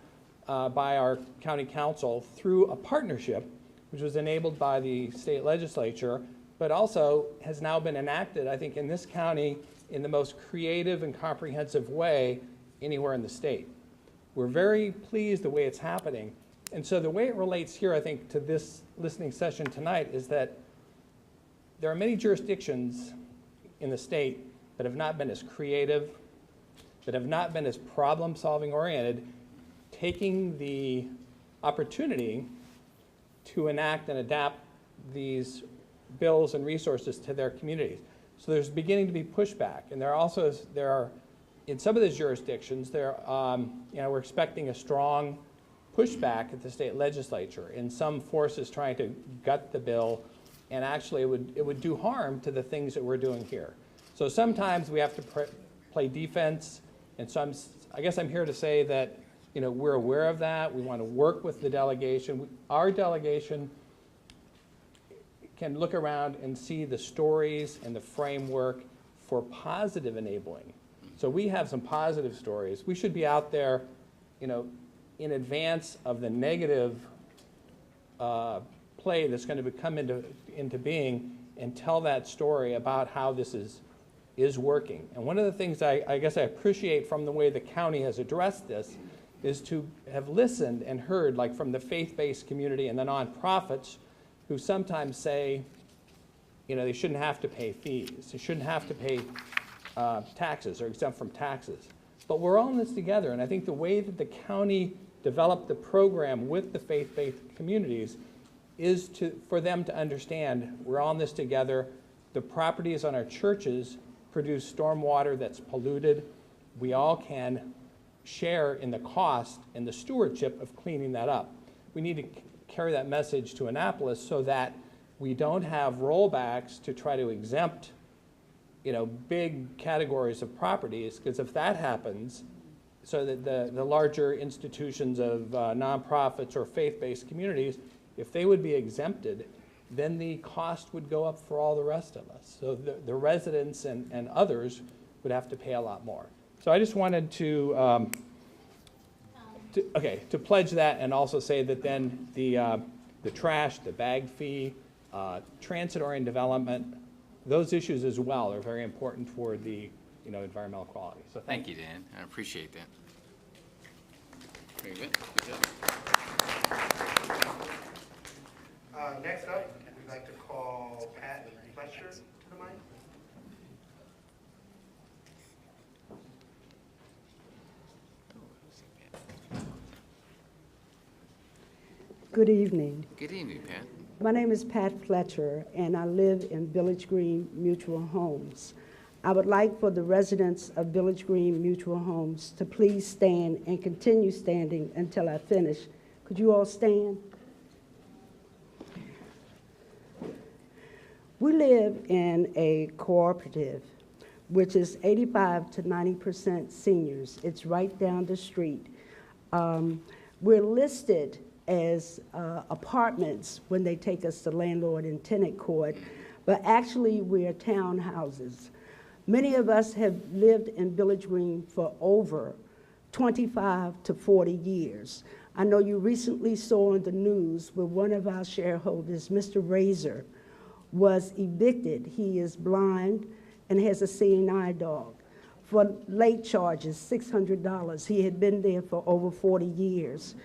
by our county council through a partnership which was enabled by the state legislature, but also has now been enacted, I think, in this county in the most creative and comprehensive way anywhere in the state. We're very pleased the way it's happening. And so the way it relates here, I think, to this listening session tonight is that there are many jurisdictions in the state that have not been as creative, that have not been as problem-solving oriented, taking the opportunity to enact and adapt these bills and resources to their communities. So there's beginning to be pushback, and there are in some of these jurisdictions we're expecting a strong pushback at the state legislature, and some forces trying to gut the bill, and actually it would do harm to the things that we're doing here. So sometimes we have to play defense, and so I guess I'm here to say that we're aware of that. We want to work with the delegation. Our delegation can look around and see the stories and the framework for positive enabling. So we have some positive stories. We should be out there, in advance of the negative play that's going to come into being, and tell that story about how this is working. And one of the things I guess I appreciate from the way the county has addressed this is to have listened and heard, like from the faith-based community and the nonprofits, who sometimes say, they shouldn't have to pay fees, they shouldn't have to pay taxes or exempt from taxes. But we're all in this together, and I think the way that the county developed the program with the faith-based communities is for them to understand we're all in this together. The properties on our churches produce stormwater that's polluted. We all can share in the cost and the stewardship of cleaning that up. We need to carry that message to Annapolis so that we don't have rollbacks to try to exempt big categories of properties, because if that happens, so that the larger institutions of nonprofits or faith-based communities, if they would be exempted, then the cost would go up for all the rest of us. So the residents and others would have to pay a lot more. So I just wanted to pledge that, and also say that then the trash, the bag fee, transit-oriented development, those issues as well are very important for the environmental quality. So Thank you, Dan. I appreciate that. Very good. Good job. Next up, we'd like to call Pat Fletcher to the mic. Good evening. Good evening, Pat. My name is Pat Fletcher, and I live in Village Green Mutual Homes. I would like for the residents of Village Green Mutual Homes to please stand and continue standing until I finish. Could you all stand? We live in a cooperative, which is 85 to 90% seniors. It's right down the street. We're listed as apartments when they take us to landlord and tenant court, but actually we are townhouses. Many of us have lived in Village Green for over 25 to 40 years. I know you recently saw in the news where one of our shareholders, Mr. Razor, was evicted. He is blind and has a seeing eye dog. For late charges, $600. He had been there for over 40 years.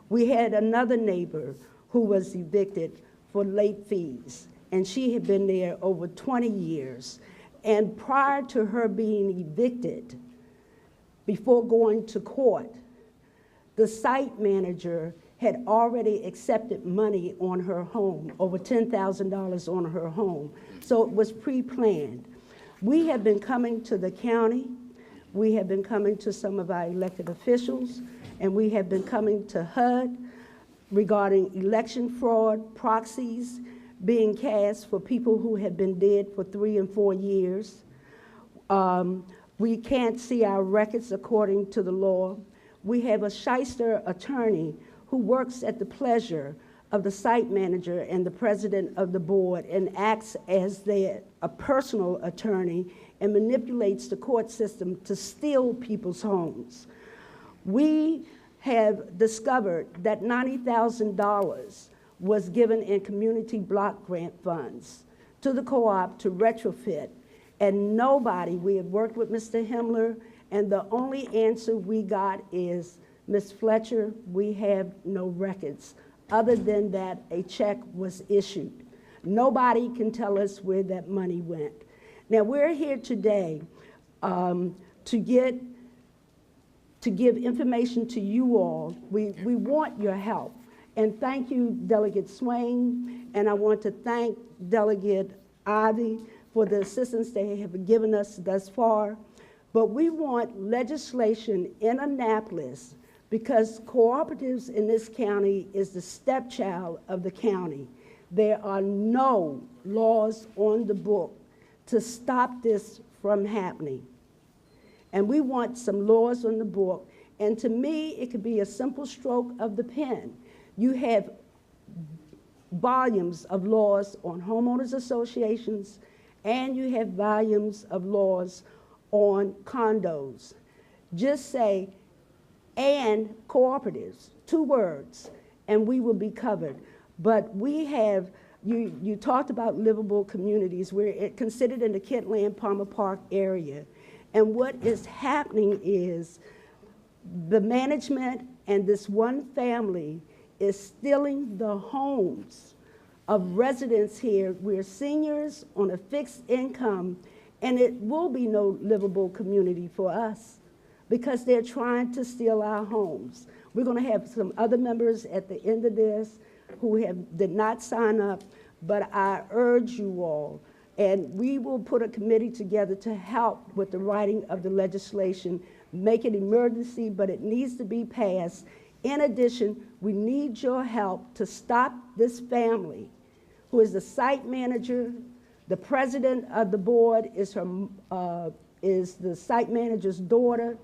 We had another neighbor who was evicted for late fees, and she had been there over 20 years. And prior to her being evicted, before going to court, the site manager had already accepted money on her home, over $10,000 on her home. So it was pre-planned. We have been coming to the county, we have been coming to some of our elected officials, and we have been coming to HUD regarding election fraud, proxies being cast for people who have been dead for 3 and 4 years. We can't see our records according to the law. We have a shyster attorney who works at the pleasure of the site manager and the president of the board and acts as a personal attorney and manipulates the court system to steal people's homes. We have discovered that $90,000 was given in community block grant funds to the co-op to retrofit, and nobody, we had worked with Mr. Himmler, and the only answer we got is, Ms. Fletcher, we have no records, other than that a check was issued. Nobody can tell us where that money went. Now, we're here today to give information to you all. We want your help. And thank you, Delegate Swain, and I want to thank Delegate Ivy for the assistance they have given us thus far. But we want legislation in Annapolis, because cooperatives in this county is the stepchild of the county. There are no laws on the book to stop this from happening. And we want some laws on the book. And to me, it could be a simple stroke of the pen. You have volumes of laws on homeowners associations, and you have volumes of laws on condos. Just say, and cooperatives, 2 words, and we will be covered. But we have, you talked about livable communities. We're considered in the Kentland Palmer Park area. And what is happening is the management and this one family is stealing the homes of residents here. We're seniors on a fixed income, and it will be no livable community for us because they're trying to steal our homes. We're going to have some other members at the end of this who did not sign up, but I urge you all, and we will put a committee together to help with the writing of the legislation, make it emergency, but it needs to be passed. In addition, we need your help to stop this family, who is the site manager, the president of the board is the site manager's daughter,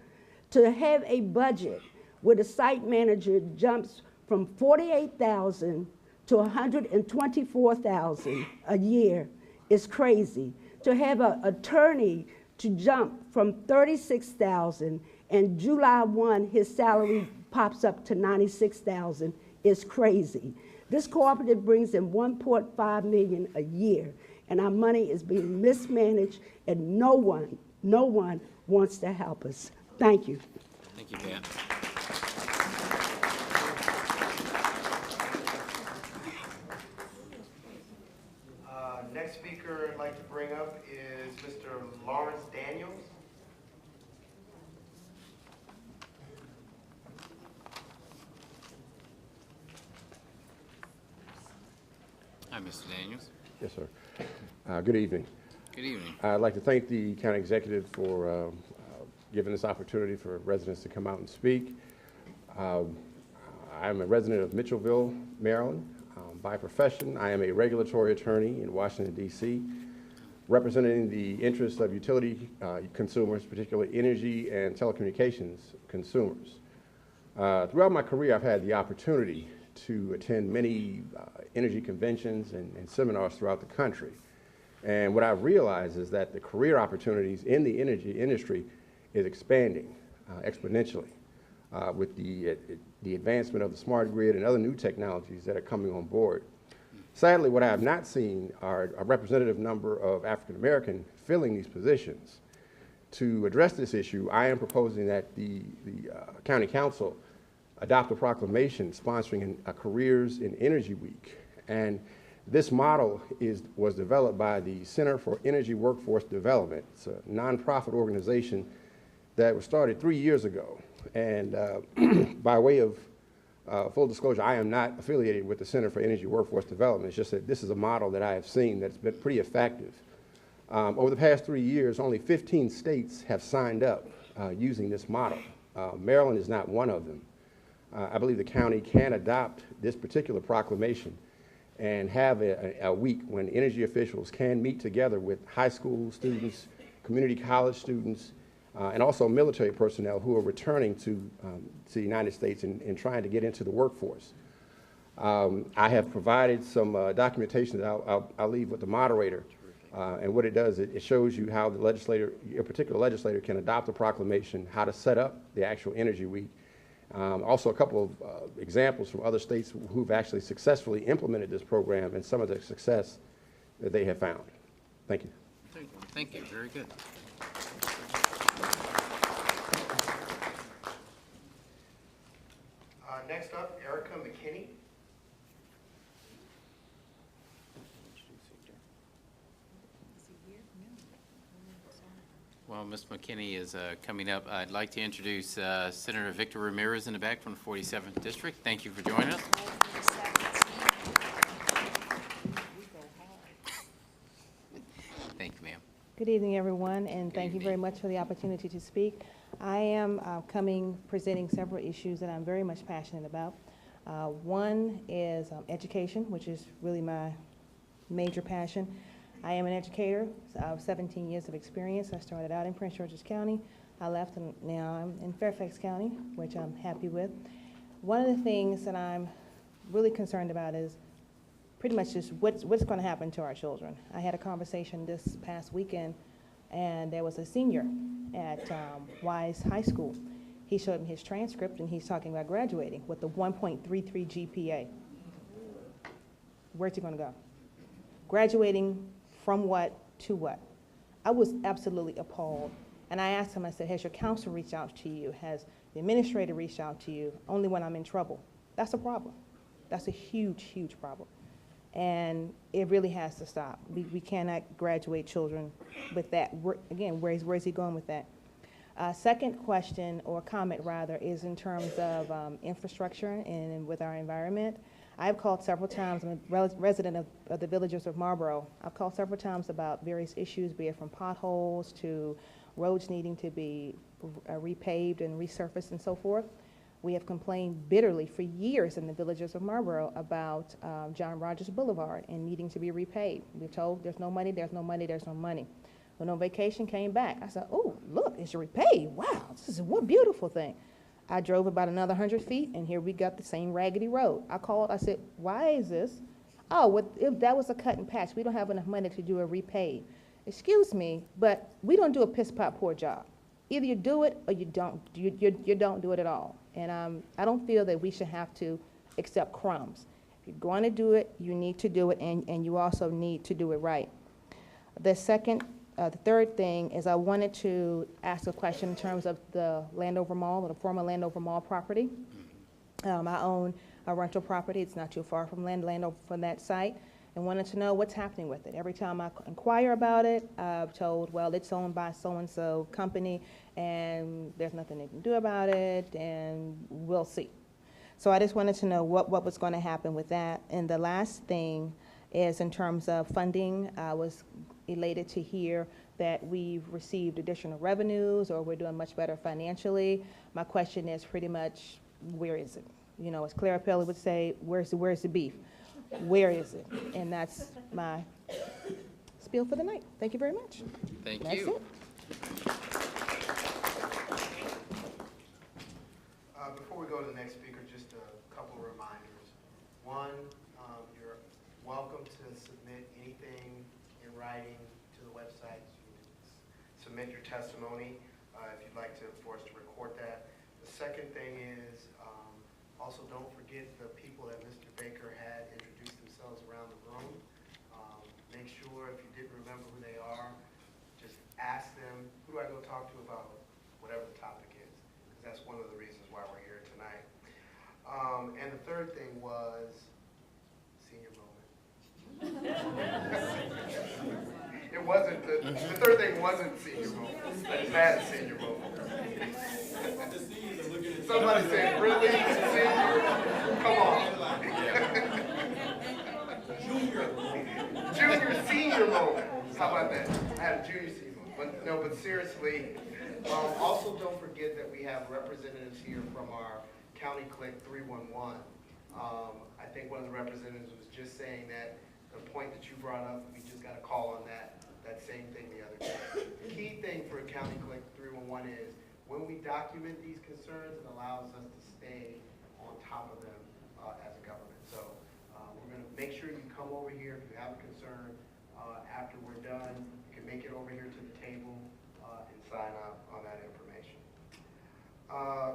to have a budget where the site manager jumps from $48,000 to $124,000 a year is crazy. To have an attorney to jump from $36,000 and July 1 his salary pops up to $96,000 is crazy. This cooperative brings in $1.5 million a year, and our money is being mismanaged, and no one wants to help us. Thank you. Thank you, Pat. Next speaker I'd like to bring up is Mr. Lawrence Daniels. Hi, Mr. Daniels. Yes, sir. Good evening. Good evening. I'd like to thank the county executive for giving this opportunity for residents to come out and speak. I'm a resident of Mitchellville, Maryland. By profession, I am a regulatory attorney in Washington, D.C., representing the interests of utility consumers, particularly energy and telecommunications consumers. Throughout my career, I've had the opportunity to attend many energy conventions and seminars throughout the country. And what I've realized is that the career opportunities in the energy industry is expanding exponentially with the advancement of the smart grid and other new technologies that are coming on board. Sadly, what I have not seen are a representative number of African American filling these positions. To address this issue, I am proposing that the County Council adopt a proclamation sponsoring a Careers in Energy Week. And this model was developed by the Center for Energy Workforce Development. It's a nonprofit organization that was started 3 years ago. And by way of full disclosure, I am not affiliated with the Center for Energy Workforce Development. It's just that this is a model that I have seen that's been pretty effective. Over the past 3 years, only 15 states have signed up using this model. Maryland is not one of them. I believe the county can adopt this particular proclamation and have a week when energy officials can meet together with high school students, community college students, and also military personnel who are returning to the United States and trying to get into the workforce. I have provided some documentation that I'll leave with the moderator. And what it does, it shows you how the legislator, a particular legislator, can adopt a proclamation, how to set up the actual Energy Week. Also a couple of examples from other states who've actually successfully implemented this program and some of the success that they have found. Thank you. Thank you. Very good. Next up, Erica McKinney. Well, Ms. McKinney is coming up. I'd like to introduce Senator Victor Ramirez in the back from the 47th District. Thank you for joining us. Thank you, ma'am. Good evening, everyone, and thank you very much for the opportunity to speak. I am presenting several issues that I'm very much passionate about. One is education, which is really my major passion. I am an educator. I have 17 years of experience. I started out in Prince George's County. I left, and now I'm in Fairfax County, which I'm happy with. One of the things that I'm really concerned about is pretty much just what's going to happen to our children. I had a conversation this past weekend, and there was a senior at Wise High School. He showed me his transcript, and he's talking about graduating with a 1.33 GPA. Where's he going to go? Graduating from what to what? I was absolutely appalled. And I asked him, I said, has your counselor reached out to you? Has the administrator reached out to you? Only when I'm in trouble. That's a problem. That's a huge, huge problem. And it really has to stop. We cannot graduate children with that. Again, where's he going with that? Second question, or comment rather, is in terms of infrastructure and with our environment. I've called several times. I'm a resident of the Villagers of Marlboro. I've called several times about various issues, be it from potholes to roads needing to be repaved and resurfaced and so forth. We have complained bitterly for years in the Villagers of Marlboro about John Rogers Boulevard and needing to be repaved. We're told there's no money, there's no money, there's no money. When on vacation came back, I said, oh, look, it's repaved. Wow, this is one beautiful thing. I drove about another 100 feet, and here we got the same raggedy road. I called, I said, why is this? Oh, well, if that was a cut and patch. We don't have enough money to do a repave. Excuse me, but we don't do a piss-pot-poor job. Either you do it or you don't. You don't do it at all. And I don't feel that we should have to accept crumbs. If you're going to do it, you need to do it, and you also need to do it right. The third thing is I wanted to ask a question in terms of the Landover Mall, or the former Landover Mall property. I own a rental property. It's not too far from Landover from that site, and wanted to know what's happening with it. Every time I inquire about it, I'm told, well, it's owned by so-and-so company, and there's nothing they can do about it, and we'll see. So I just wanted to know what was going to happen with that. And the last thing is in terms of funding. I was elated to hear that we've received additional revenues, or we're doing much better financially. My question is pretty much, where is it? You know, as Clara Pelly would say, where's the beef? Where is it? And that's my spiel for the night. Thank you very much. Thank That's you. it. Before we go to the next speaker, just a couple of reminders. One, you're welcome to submit anything in writing to the website. You can submit your testimony if you'd like for us to record that. The second thing is, also don't forget the people that Mr. Baker had introduce themselves around the room. Make sure if you didn't remember who they are, just ask them, who do I go talk to about whatever the topic is? Because that's one of the reasons why we're here tonight. And the third thing was senior moment. It wasn't, the third thing wasn't senior moment. I just had a senior moment. Somebody said, really? Senior? Come on. Junior senior moment. How about that? I had a junior senior moment. But seriously, also don't forget that we have representatives here from our County Click 311. I think one of the representatives was just saying that the point that you brought up, we just got a call on that same thing the other day. The key thing for County Click 311 is when we document these concerns, it allows us to stay on top of them as a government. So we're going to make sure you come over here if you have a concern. After we're done, you can make it over here to the table and sign up on that information.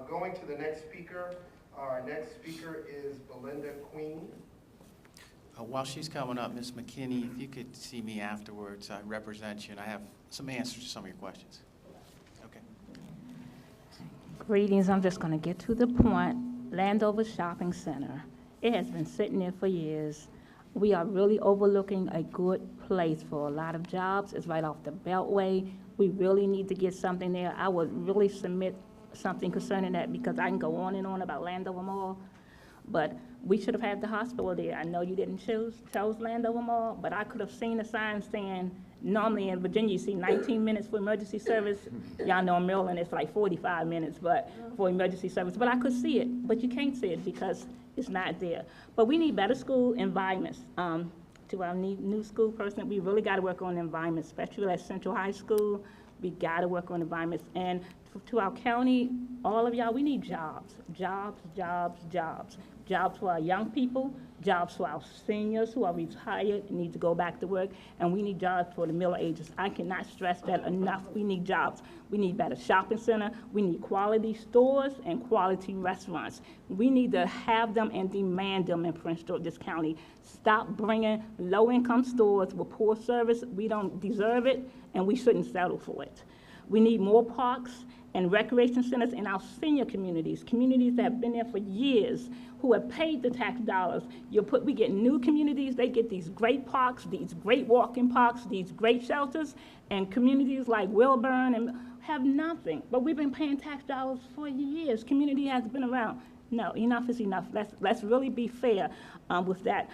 Going to the next speaker, our next speaker is Belinda Queen. While she's coming up, Ms. McKinney, if you could see me afterwards, I represent you, and I have some answers to some of your questions. Okay. Greetings, I'm just going to get to the point. Landover Shopping Center. It has been sitting there for years. We are really overlooking a good place for a lot of jobs. It's right off the Beltway. We really need to get something there. I would really submit something concerning that, because I can go on and on about Landover Mall, but we should have had the hospital there. I know you didn't chose Landover Mall, but I could have seen a sign saying, normally in Virginia you see 19 minutes for emergency service. Y'all know in Maryland it's like 45 minutes for emergency service, but I could see it, but you can't see it because it's not there. But we need better school environments. To our new school person, we really got to work on the environment, especially at Central High School. We got to work on environments. And to our county, all of y'all, we need jobs. Jobs, jobs, jobs. Jobs for our young people, jobs for our seniors who are retired and need to go back to work, and we need jobs for the middle ages. I cannot stress that enough. We need jobs. We need better shopping center. We need quality stores and quality restaurants. We need to have them and demand them in Prince George's County. Stop bringing low-income stores with poor service. We don't deserve it, and we shouldn't settle for it. We need more parks and recreation centers in our senior communities that have been there for years, who have paid the tax dollars. We get new communities, they get these great parks, these great walking parks, these great shelters, and communities like Wilburn and have nothing. But we've been paying tax dollars for years. Community has been around. No, enough is enough. Let's really be fair with that.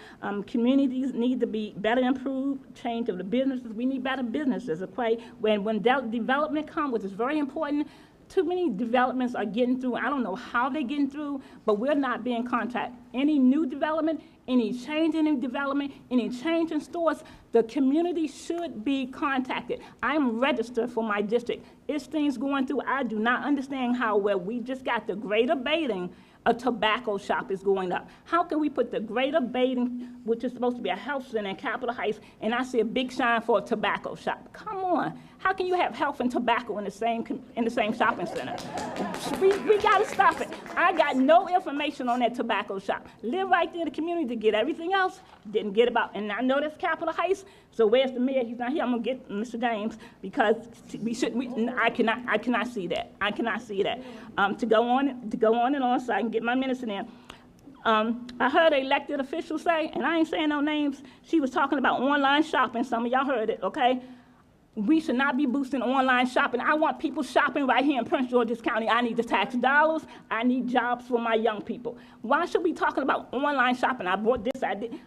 Communities need to be better improved, change of the businesses. We need better businesses, okay? When development comes, which is very important, Too many developments are getting through. I don't know how they're getting through, but we're not being contacted. Any new development, any change in development, any change in stores, the community should be contacted. I'm registered for my district. It's things going through. I do not understand how where we just got the greater Baiting, a tobacco shop is going up. How can we put the greater Baiting, which is supposed to be a health center in Capitol Heights, and I see a big sign for a tobacco shop? Come on. How can you have health and tobacco in the same shopping center? We got to stop it. I got no information on that tobacco shop. Live right there in the community to get everything else. Didn't get about, and I know that's Capitol Heights. So where's the mayor? He's not here. I'm gonna get Mr. James because I cannot see that. I cannot see that. To go on and on, so I can get my minutes in. I heard an elected official say, and I ain't saying no names. She was talking about online shopping. Some of y'all heard it, okay? We should not be boosting online shopping. I want people shopping right here in Prince George's County. I need the tax dollars. I need jobs for my young people. Why should we be talking about online shopping? I bought this, I did. No.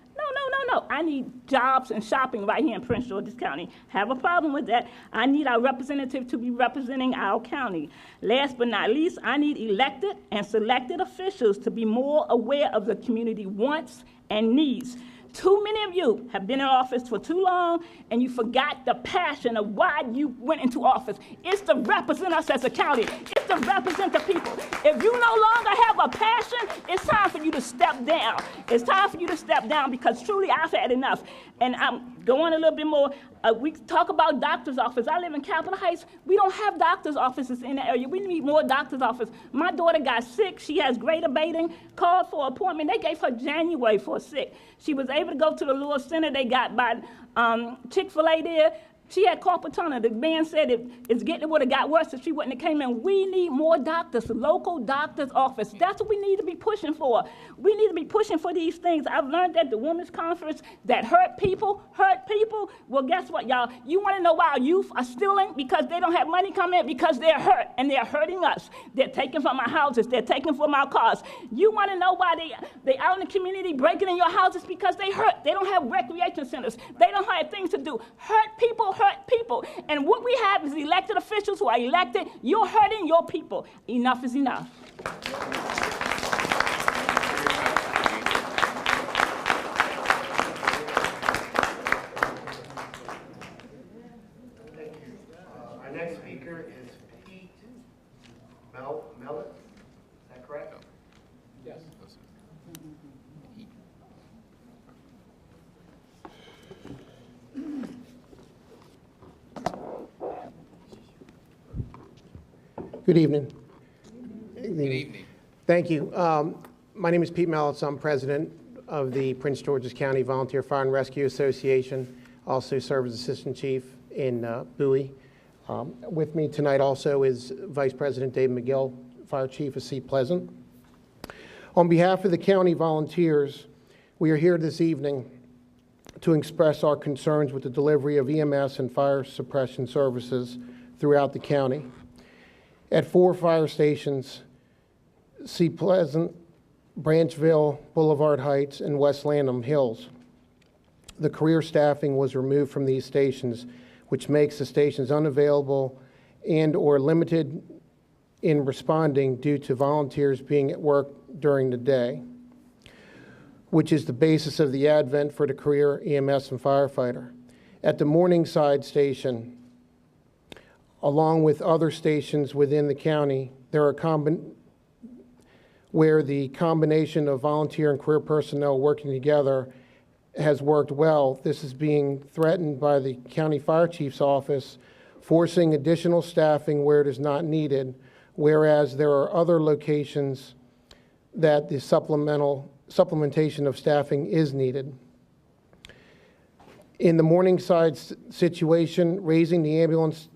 I need jobs and shopping right here in Prince George's County. Have a problem with that. I need our representative to be representing our county. Last but not least, I need elected and selected officials to be more aware of the community wants and needs. Too many of you have been in office for too long, and you forgot the passion of why you went into office. It's to represent us as a county. It's to represent the people. If you no longer have a passion, it's time for you to step down. It's time for you to step down because truly I've had enough. And I'm going a little bit more. We talk about doctor's office. I live in Capitol Heights. We don't have doctor's offices in the area. We need more doctor's office. My daughter got sick. She has greater Baiting, called for an appointment. They gave her January for sick. She was able to go to the little center they got by Chick-fil-A there. She had carpal tunnel. The man said it would have got worse if she wouldn't have came in. We need more doctors, local doctor's office. That's what we need to be pushing for. We need to be pushing for these things. I've learned that the women's conference that hurt people. Well, guess what, y'all? You want to know why our youth are stealing? Because they don't have money coming in, because they're hurt, and they're hurting us. They're taking from our houses. They're taking from our cars. You want to know why they out in the community breaking in your houses? Because they hurt. They don't have recreation centers. They don't have things to do. Hurt people. And what we have is elected officials who are elected. You're hurting your people. Enough is enough. Thank you. Our next speaker is Pete Mellett. Is that correct? Yes. Good evening. Good evening. Thank you. My name is Pete Mellitz. I'm president of the Prince George's County Volunteer Fire and Rescue Association. Also serve as assistant chief in Bowie. With me tonight also is Vice President Dave McGill, fire chief of Seat Pleasant. On behalf of the county volunteers, we are here this evening to express our concerns with the delivery of EMS and fire suppression services throughout the county. At 4 fire stations, Seat Pleasant, Branchville, Boulevard Heights, and West Lanham Hills, the career staffing was removed from these stations, which makes the stations unavailable and or limited in responding due to volunteers being at work during the day, which is the basis of the advent for the career EMS and firefighter. At the Morningside station, along with other stations within the county, there are where the combination of volunteer and career personnel working together has worked well. This is being threatened by the county fire chief's office, forcing additional staffing where it is not needed, whereas there are other locations that the supplementation of staffing is needed. In the Morningside situation, raising the ambulance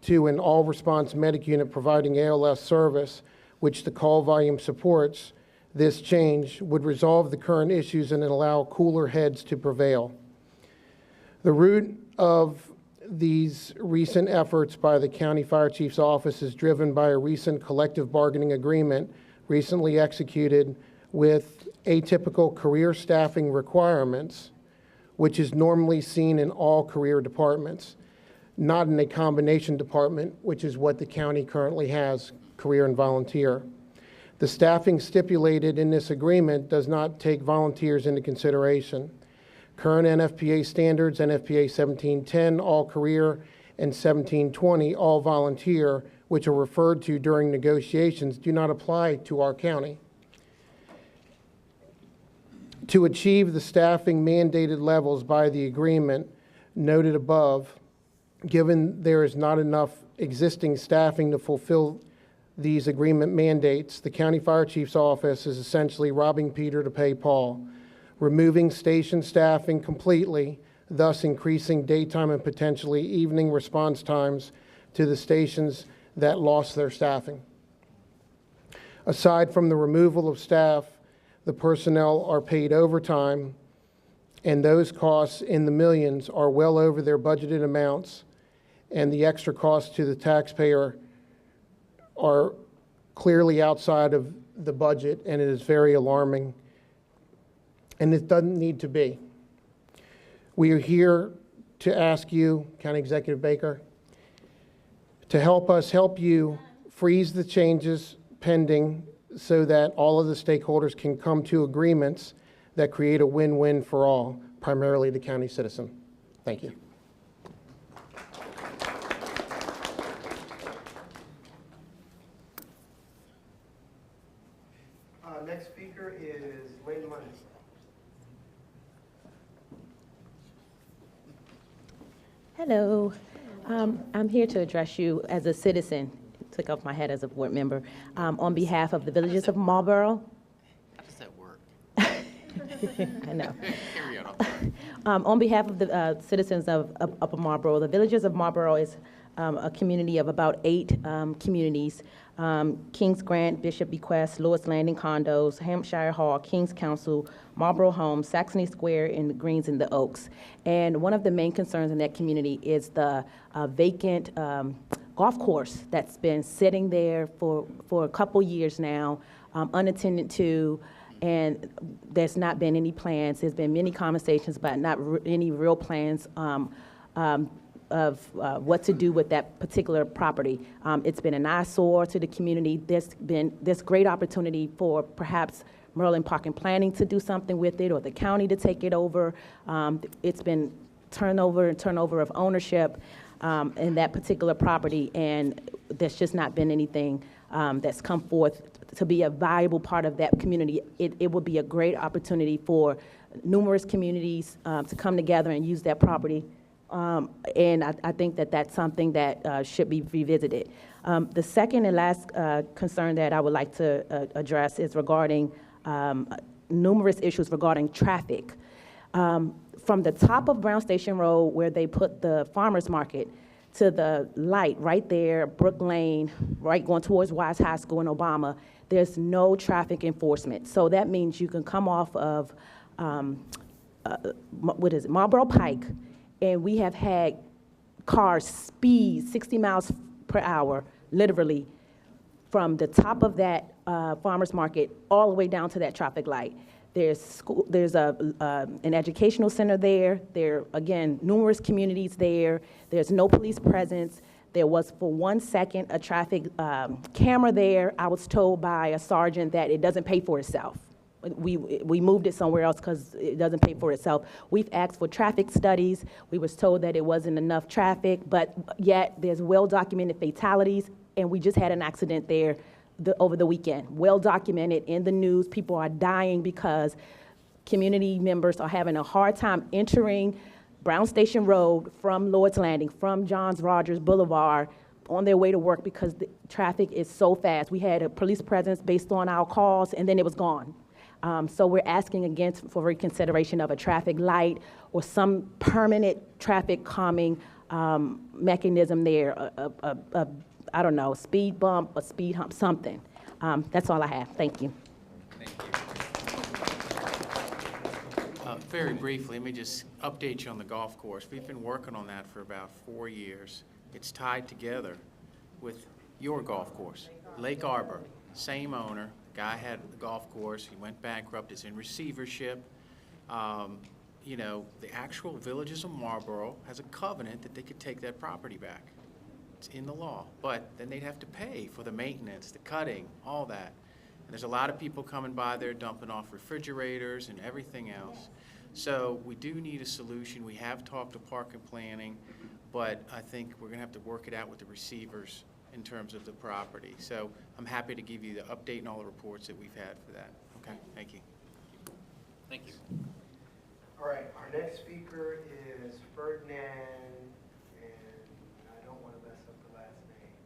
to an all-response medic unit providing ALS service, which the call volume supports, this change would resolve the current issues and allow cooler heads to prevail. The root of these recent efforts by the County Fire Chief's Office is driven by a recent collective bargaining agreement recently executed with atypical career staffing requirements, which is normally seen in all career departments. not in a combination department, which is what the county currently has, career and volunteer. The staffing stipulated in this agreement does not take volunteers into consideration. Current NFPA standards, NFPA 1710, all career, and 1720, all volunteer, which are referred to during negotiations, do not apply to our county. To achieve the staffing mandated levels by the agreement noted above, given there is not enough existing staffing to fulfill these agreement mandates, the County Fire Chief's office is essentially robbing Peter to pay Paul, removing station staffing completely, thus increasing daytime and potentially evening response times to the stations that lost their staffing. Aside from the removal of staff, the personnel are paid overtime, and those costs in the millions are well over their budgeted amounts, and the extra costs to the taxpayer are clearly outside of the budget, and it is very alarming, and it doesn't need to be. We are here to ask you, County Executive Baker, to help us help you freeze the changes pending so that all of the stakeholders can come to agreements that create a win-win for all, primarily the county citizen. Thank you. Next speaker is Wayne Money. Hello. I'm here to address you as a citizen, took off my hat as a board member, on behalf of the villages of Marlboro. How does that work? I know. Carry on. On behalf of the citizens of Upper Marlboro, the villages of Marlboro is a community of about 8 communities. Kings Grant, Bishop Bequest, Lewis Landing Condos, Hampshire Hall, Kings Council, Marlboro Homes, Saxony Square, and the Greens and the Oaks. And one of the main concerns in that community is the vacant golf course that's been sitting there for a couple years now, unattended to, and there's not been any plans. There's been many conversations, but not any real plans of what to do with that particular property. It's been an eyesore to the community. There's great opportunity for perhaps Merlin Park and Planning to do something with it, or the county to take it over. It's been turnover of ownership in that particular property, and there's just not been anything that's come forth to be a viable part of that community. It would be a great opportunity for numerous communities to come together and use that property. And I think that that's something that should be revisited. The second and last concern that I would like to address is regarding numerous issues regarding traffic. From the top of Brown Station Road, where they put the farmers market, to the light right there, Brook Lane, right going towards Wise High School in Obama, there's no traffic enforcement. So that means you can come off of, Marlboro Pike, and we have had cars speed 60 miles per hour, literally, from the top of that farmers market all the way down to that traffic light. There's an educational center there. There, again, numerous communities there. There's no police presence. There was, for 1 second, a traffic camera there. I was told by a sergeant that it doesn't pay for itself. We moved it somewhere else because it doesn't pay for itself. We've asked for traffic studies. We was told that it wasn't enough traffic, but yet there's well-documented fatalities, and we just had an accident there over the weekend. Well-documented in the news. People are dying because community members are having a hard time entering Brown Station Road from Lord's Landing, from Johns Rogers Boulevard, on their way to work because the traffic is so fast. We had a police presence based on our calls, and then it was gone. So we're asking again for reconsideration of a traffic light or some permanent traffic calming mechanism there, I don't know, speed bump, a speed hump, something. That's all I have. Thank you. Thank you. Very briefly, let me just update you on the golf course. We've been working on that for about 4 years. It's tied together with your golf course, Lake Arbor, same owner. Guy had the golf course. He went bankrupt. It's in receivership. you know, the actual Villages of Marlboro has a covenant that they could take that property back. It's in the law, but then they'd have to pay for the maintenance, the cutting, all that. And there's a lot of people coming by there dumping off refrigerators and everything else. So we do need a solution. We have talked to Park and Planning, but I think we're gonna have to work it out with the receivers in terms of the property. So I'm happy to give you the update and all the reports that we've had for that. Okay, thank you. Thank you. All right, our next speaker is Ferdinand, and I don't want to mess up the last name.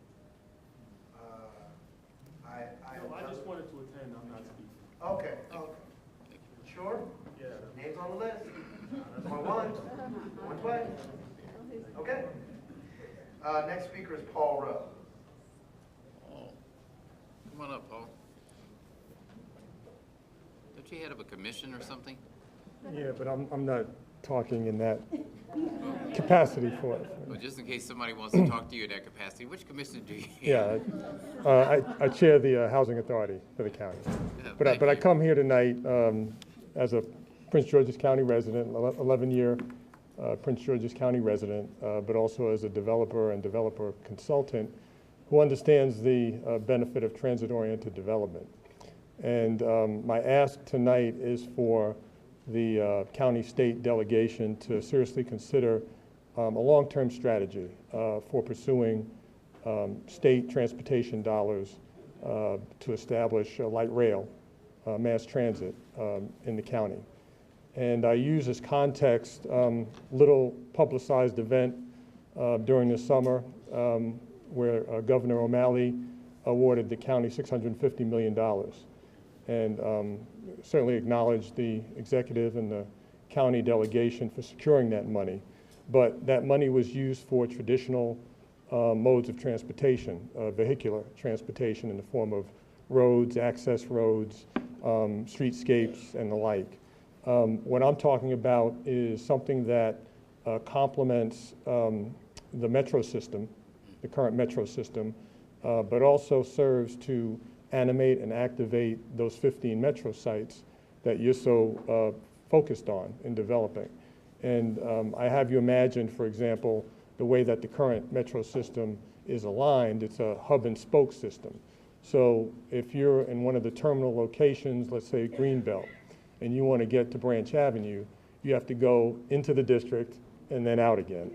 No, I just wanted to attend, I'm not speaking. Okay, okay. Sure? Yeah. Name's on the list. One play. Okay. Next speaker is Paul Rowe. Oh, come on up, Paul. Don't you head of a commission or something? Yeah, but I'm not talking in that capacity for it. Well, just in case somebody wants to talk to you in that capacity, which commission do you? Yeah, I chair the Housing Authority for the county. But I come here tonight as a Prince George's County resident, 11-year Prince George's County resident, but also as a developer and developer consultant who understands the benefit of transit-oriented development. And my ask tonight is for the county-state delegation to seriously consider a long-term strategy for pursuing state transportation dollars to establish light rail, mass transit in the county. And I use as context little publicized event during the summer where Governor O'Malley awarded the county $650 million. And certainly acknowledge the executive and the county delegation for securing that money. But that money was used for traditional modes of transportation, vehicular transportation in the form of roads, access roads, streetscapes, and the like. What I'm talking about is something that complements the metro system, the current metro system, but also serves to animate and activate those 15 metro sites that you're so focused on in developing. And I have you imagine, for example, the way that the current metro system is aligned. It's a hub and spoke system. So if you're in one of the terminal locations, let's say Greenbelt, and you want to get to Branch Avenue, you have to go into the district and then out again.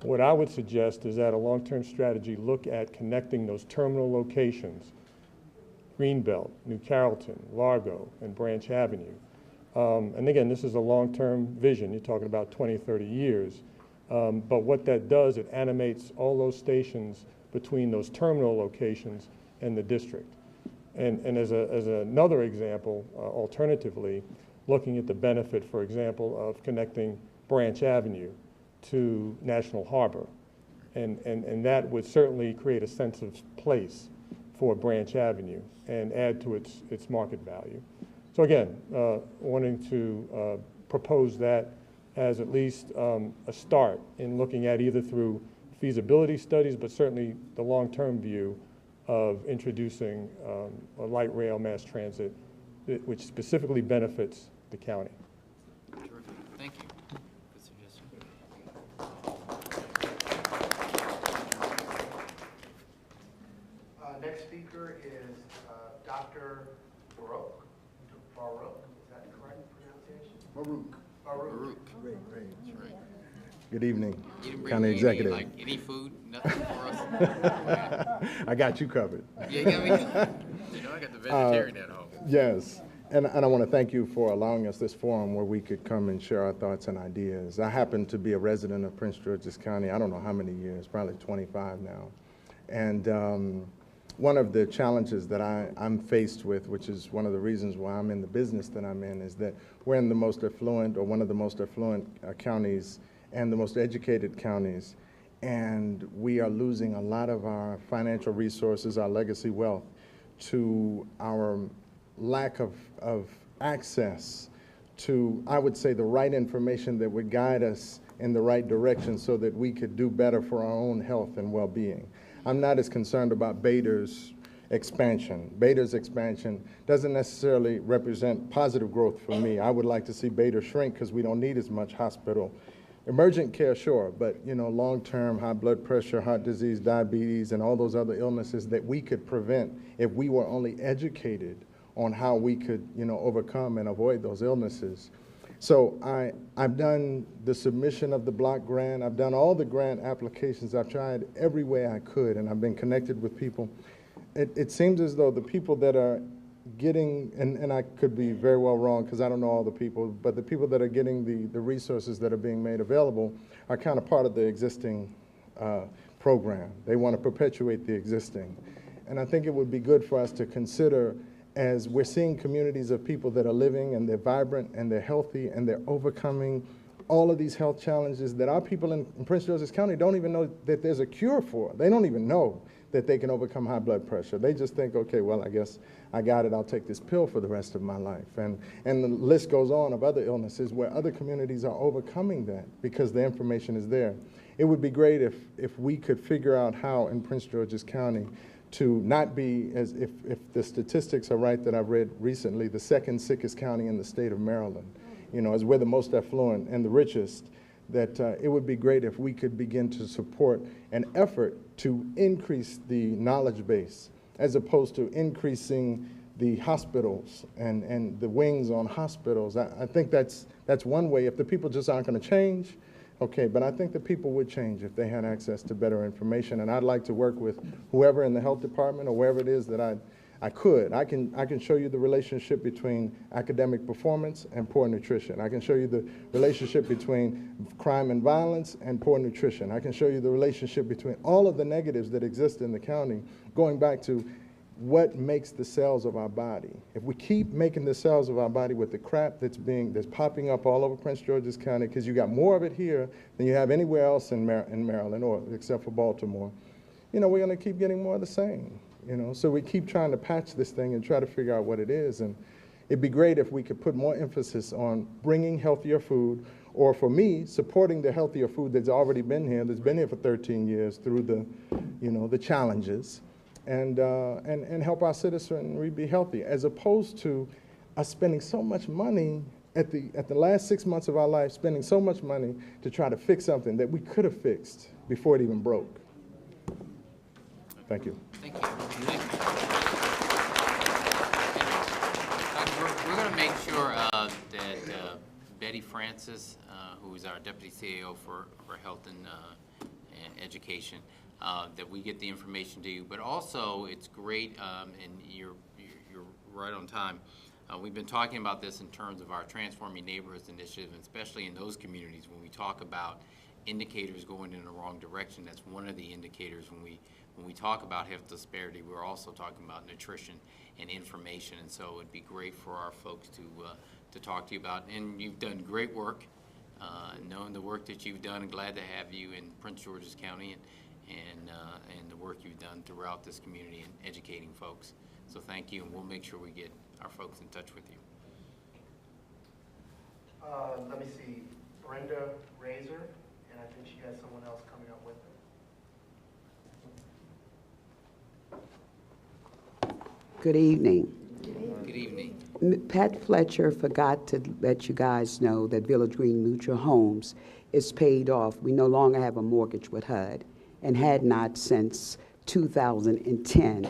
What I would suggest is that a long-term strategy look at connecting those terminal locations, Greenbelt, New Carrollton, Largo, and Branch Avenue. And again, this is a long-term vision. You're talking about 20, 30 years. But what that does, it animates all those stations between those terminal locations and the district. And as another example, alternatively, looking at the benefit, for example, of connecting Branch Avenue to National Harbor. And that would certainly create a sense of place for Branch Avenue and add to its market value. So again, wanting to propose that as at least a start in looking at either through feasibility studies, but certainly the long-term view of introducing a light rail mass transit, which specifically benefits the county. Terrific. Thank you. Good suggestion. Next speaker is Dr. Baruch. Baruch, is that the correct pronunciation? Baruch. Baruch. That's right. Good evening, You didn't bring County me Executive. any food, nothing for us? I got you covered. Yeah, you got me. You know, I got the vegetarian at home. Yes, and I want to thank you for allowing us this forum where we could come and share our thoughts and ideas. I happen to be a resident of Prince George's County, I don't know how many years, probably 25 now. And one of the challenges that I'm faced with, which is one of the reasons why I'm in the business that I'm in, is that we're in the most affluent, or one of the most affluent counties and the most educated counties, and we are losing a lot of our financial resources, our legacy wealth, to our lack of access to, I would say, the right information that would guide us in the right direction so that we could do better for our own health and well-being. I'm not as concerned about Bader's, expansion. Beta's expansion doesn't necessarily represent positive growth for me. I would like to see Beta shrink because we don't need as much hospital. Emergent care, sure, but long-term high blood pressure, heart disease, diabetes, and all those other illnesses that we could prevent if we were only educated on how we could, overcome and avoid those illnesses. So I've done the submission of the block grant. I've done all the grant applications. I've tried every way I could, and I've been connected with people. It seems as though the people that are getting, and I could be very well wrong because I don't know all the people, but the people that are getting the resources that are being made available are kind of part of the existing program. They want to perpetuate the existing. And I think it would be good for us to consider, as we're seeing communities of people that are living and they're vibrant and they're healthy and they're overcoming all of these health challenges that our people in Prince George's County don't even know that there's a cure for. They don't even know that they can overcome high blood pressure. They just think, okay, well, I guess I got it. I'll take this pill for the rest of my life. And the list goes on of other illnesses where other communities are overcoming that because the information is there. It would be great if we could figure out how in Prince George's County to not be, as if the statistics are right that I've read recently, the second sickest county in the state of Maryland, as we're the most affluent and the richest, that it would be great if we could begin to support an effort to increase the knowledge base as opposed to increasing the hospitals and the wings on hospitals. I think that's one way. If the people just aren't going to change, okay, but I think the people would change if they had access to better information, and I'd like to work with whoever in the health department or wherever it is that I could. I can show you the relationship between academic performance and poor nutrition. I can show you the relationship between crime and violence and poor nutrition. I can show you the relationship between all of the negatives that exist in the county, going back to what makes the cells of our body. If we keep making the cells of our body with the crap that's popping up all over Prince George's County, because you got more of it here than you have anywhere else in Maryland, or except for Baltimore, we're going to keep getting more of the same. So we keep trying to patch this thing and try to figure out what it is. And it'd be great if we could put more emphasis on bringing healthier food, or for me, supporting the healthier food that's already been here, that's been here for 13 years through the challenges, and help our citizenry be healthy, as opposed to us spending so much money at the last 6 months of our life, spending so much money to try to fix something that we could have fixed before it even broke. Thank you. Thank you. We're going to make sure that Betty Francis, who is our Deputy CEO for Health and Education, that we get the information to you. But also, it's great, and you're right on time. We've been talking about this in terms of our Transforming Neighborhoods initiative, and especially in those communities when we talk about indicators going in the wrong direction. That's one of the indicators when we talk about health disparity. We're also talking about nutrition and information, and so it'd be great for our folks to talk to you about. And you've done great work, knowing the work that you've done, and glad to have you in Prince George's County and the work you've done throughout this community and educating folks. So thank you, and we'll make sure we get our folks in touch with you. Let me see, Brenda Razor, and I think she has someone else coming up with her. Good evening. Good evening. Pat Fletcher forgot to let you guys know that Village Green Mutual Homes is paid off. We no longer have a mortgage with HUD and had not since 2010.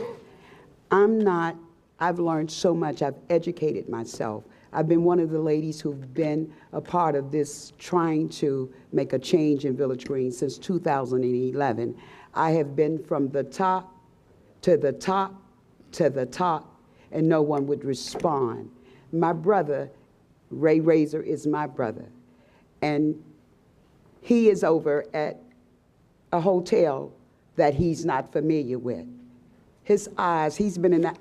I've learned so much. I've educated myself. I've been one of the ladies who've been a part of this, trying to make a change in Village Green since 2011. I have been from the top to the top to the top, and no one would respond. My brother, Ray Razor, is my brother, and he is over at a hotel that he's not familiar with. His eyes,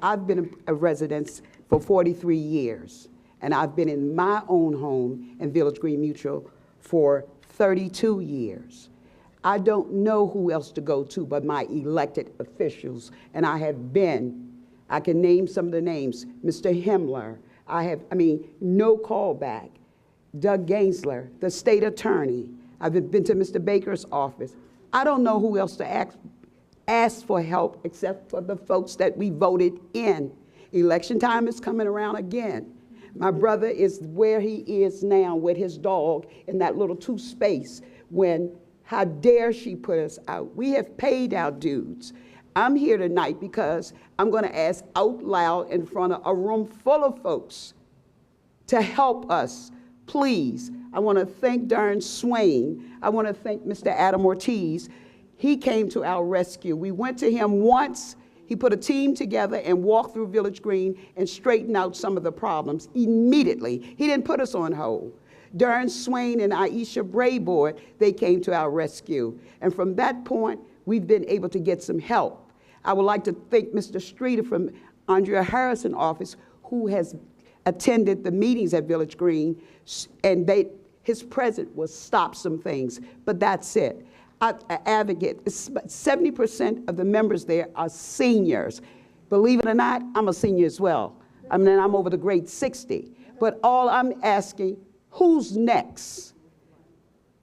I've been a resident for 43 years, and I've been in my own home in Village Green Mutual for 32 years. I don't know who else to go to but my elected officials, and I can name some of the names. Mr. Himmler, no callback. Doug Gainsler, the state attorney. I've been to Mr. Baker's office. I don't know who else to ask asked for help except for the folks that we voted in. Election time is coming around again. My brother is where he is now with his dog in that little 2 space when, how dare she put us out? We have paid our dues. I'm here tonight because I'm going to ask out loud in front of a room full of folks to help us. Please, I want to thank Darren Swain. I want to thank Mr. Adam Ortiz. He came to our rescue. We went to him once. He put a team together and walked through Village Green and straightened out some of the problems immediately. He didn't put us on hold. Darren Swain and Aisha Brayboard, they came to our rescue. And from that point, we've been able to get some help. I would like to thank Mr. Streeter from Andrea Harrison office, who has attended the meetings at Village Green, and his presence will stop some things, but that's it. I advocate, 70% of the members there are seniors. Believe it or not, I'm a senior as well. I mean, I'm over the grade 60. But all I'm asking, who's next?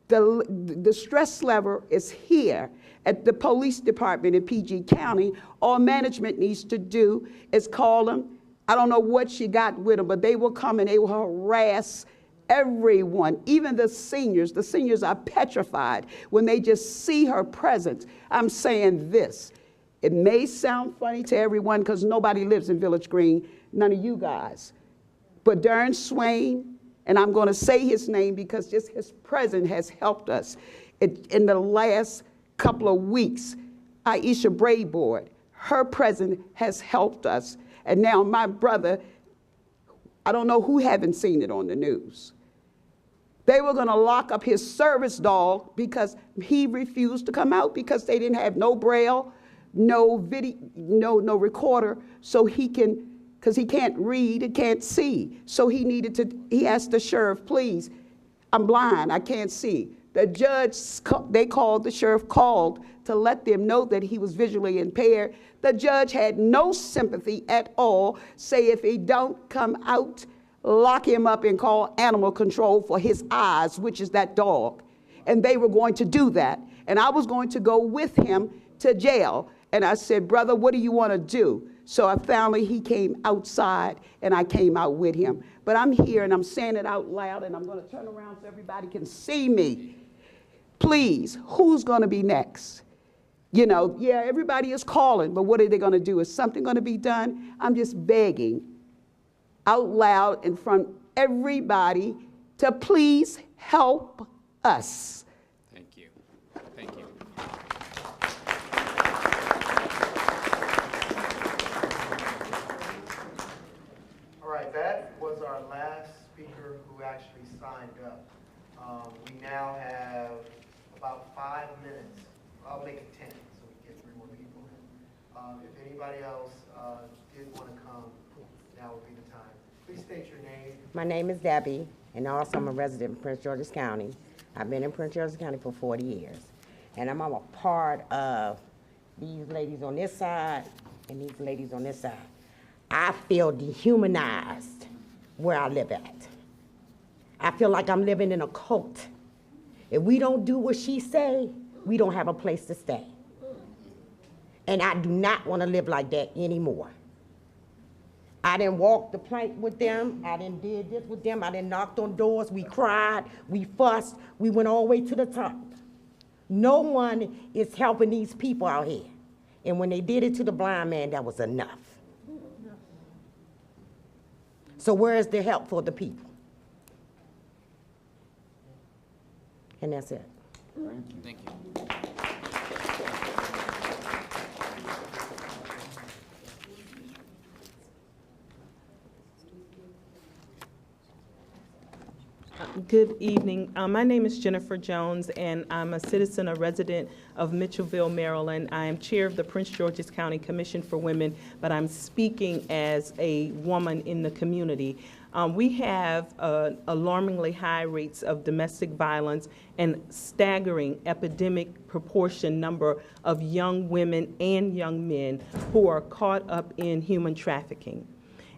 The stress level is here at the police department in PG County. All management needs to do is call them. I don't know what she got with them, but they will come and they will harass everyone, even the seniors. The seniors are petrified when they just see her presence. I'm saying this. It may sound funny to everyone because nobody lives in Village Green, none of you guys. But Darren Swain, and I'm going to say his name because just his presence has helped us. In the last couple of weeks, Aisha Brayboard, her presence has helped us. And now my brother, I don't know who haven't seen it on the news. They were going to lock up his service dog because he refused to come out because they didn't have no braille, no video, no recorder, so he can, because he can't read and can't see. So he asked the sheriff, please, I'm blind, I can't see. The judge, the sheriff called to let them know that he was visually impaired. The judge had no sympathy at all, say if he don't come out, lock him up and call animal control for his eyes, which is that dog. And they were going to do that. And I was going to go with him to jail. And I said, brother, what do you want to do? So he came outside and I came out with him. But I'm here and I'm saying it out loud and I'm going to turn around so everybody can see me. Please, who's going to be next? You know, yeah, everybody is calling, but what are they going to do? Is something going to be done? I'm just begging out loud in front of everybody to please help us. Thank you. Thank you. All right, that was our last speaker who actually signed up. We now have about 5 minutes. I'll make it 10 so we get 3 more people in. If anybody else did want to come, now would be the time. Please state your name. My name is Debbie, and also I'm a resident in Prince George's County. I've been in Prince George's County for 40 years. And I'm a part of these ladies on this side and these ladies on this side. I feel dehumanized where I live at. I feel like I'm living in a cult. If we don't do what she say, we don't have a place to stay. And I do not want to live like that anymore. I didn't walk the plank with them. I didn't did this with them. I didn't knock on doors. We cried. We fussed. We went all the way to the top. No one is helping these people out here. And when they did it to the blind man, that was enough. So where is the help for the people? And that's it. Thank you. Good evening. My name is Jennifer Jones, and I'm a citizen, a resident of Mitchellville, Maryland. I am chair of the Prince George's County Commission for Women, but I'm speaking as a woman in the community. We have alarmingly high rates of domestic violence and staggering epidemic proportion number of young women and young men who are caught up in human trafficking.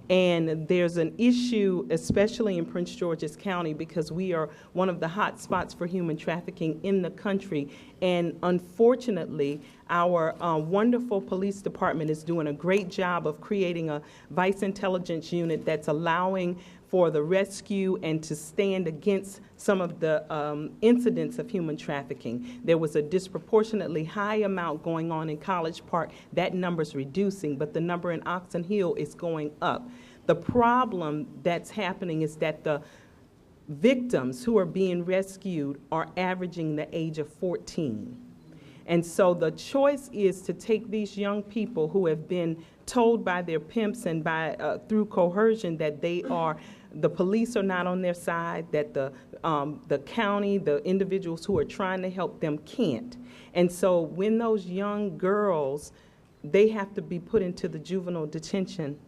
And there's an issue, especially in Prince George's County, because we are one of the hot spots for human trafficking in the country. And unfortunately, our wonderful police department is doing a great job of creating a vice intelligence unit that's allowing for the rescue and to stand against some of the incidents of human trafficking. There was a disproportionately high amount going on in College Park. That number's reducing, but the number in Oxon Hill is going up. The problem that's happening is that the victims who are being rescued are averaging the age of 14. And so the choice is to take these young people who have been told by their pimps and by through coercion that the police are not on their side, that the county, the individuals who are trying to help them can't. And so when those young girls, they have to be put into the juvenile detention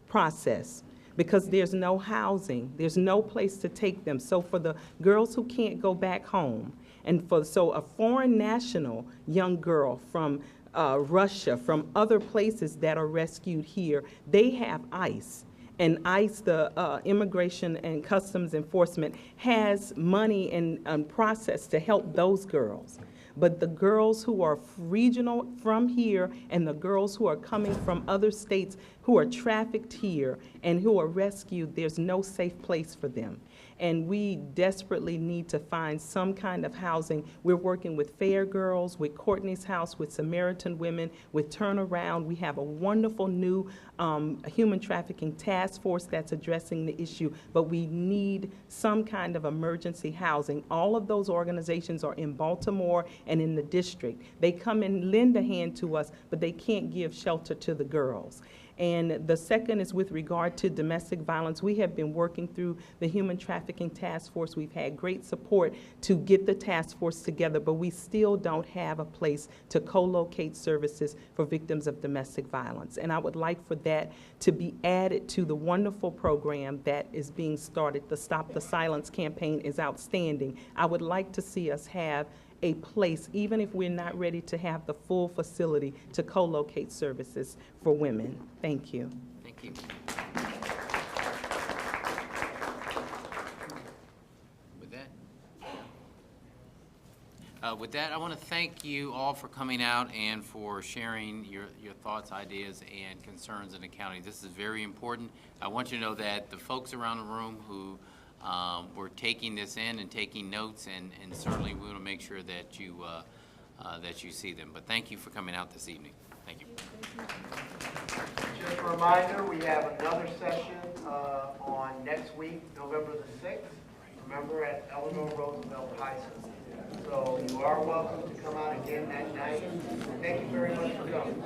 process because there's no housing, there's no place to take them. So for the girls who can't go back home, and so a foreign national young girl from Russia, from other places that are rescued here, they have ICE. And ICE, the Immigration and Customs Enforcement, has money and process to help those girls. But the girls who are regional from here and the girls who are coming from other states who are trafficked here and who are rescued, there's no safe place for them. And we desperately need to find some kind of housing. We're working with Fair Girls, with Courtney's House, with Samaritan Women, with Turnaround. We have a wonderful new human trafficking task force that's addressing the issue, but we need some kind of emergency housing. All of those organizations are in Baltimore and in the district. They come and lend a hand to us, but they can't give shelter to the girls. And the second is with regard to domestic violence. We have been working through the Human Trafficking Task Force. We've had great support to get the task force together, but we still don't have a place to co-locate services for victims of domestic violence. And I would like for that to be added to the wonderful program that is being started. The Stop the Silence campaign is outstanding. I would like to see us have a place, even if we're not ready to have the full facility, to co-locate services for women. Thank you. Thank you. With that, I want to thank you all for coming out and for sharing your thoughts, ideas, and concerns in the county. This is very important. I want you to know that the folks around the room who we're taking this in and taking notes, and certainly we want to make sure that you see them. But thank you for coming out this evening. Thank you. Just a reminder, we have another session on next week, November the 6th. Remember, at Eleanor Roosevelt High School. So you are welcome to come out again that night. Thank you very much for coming.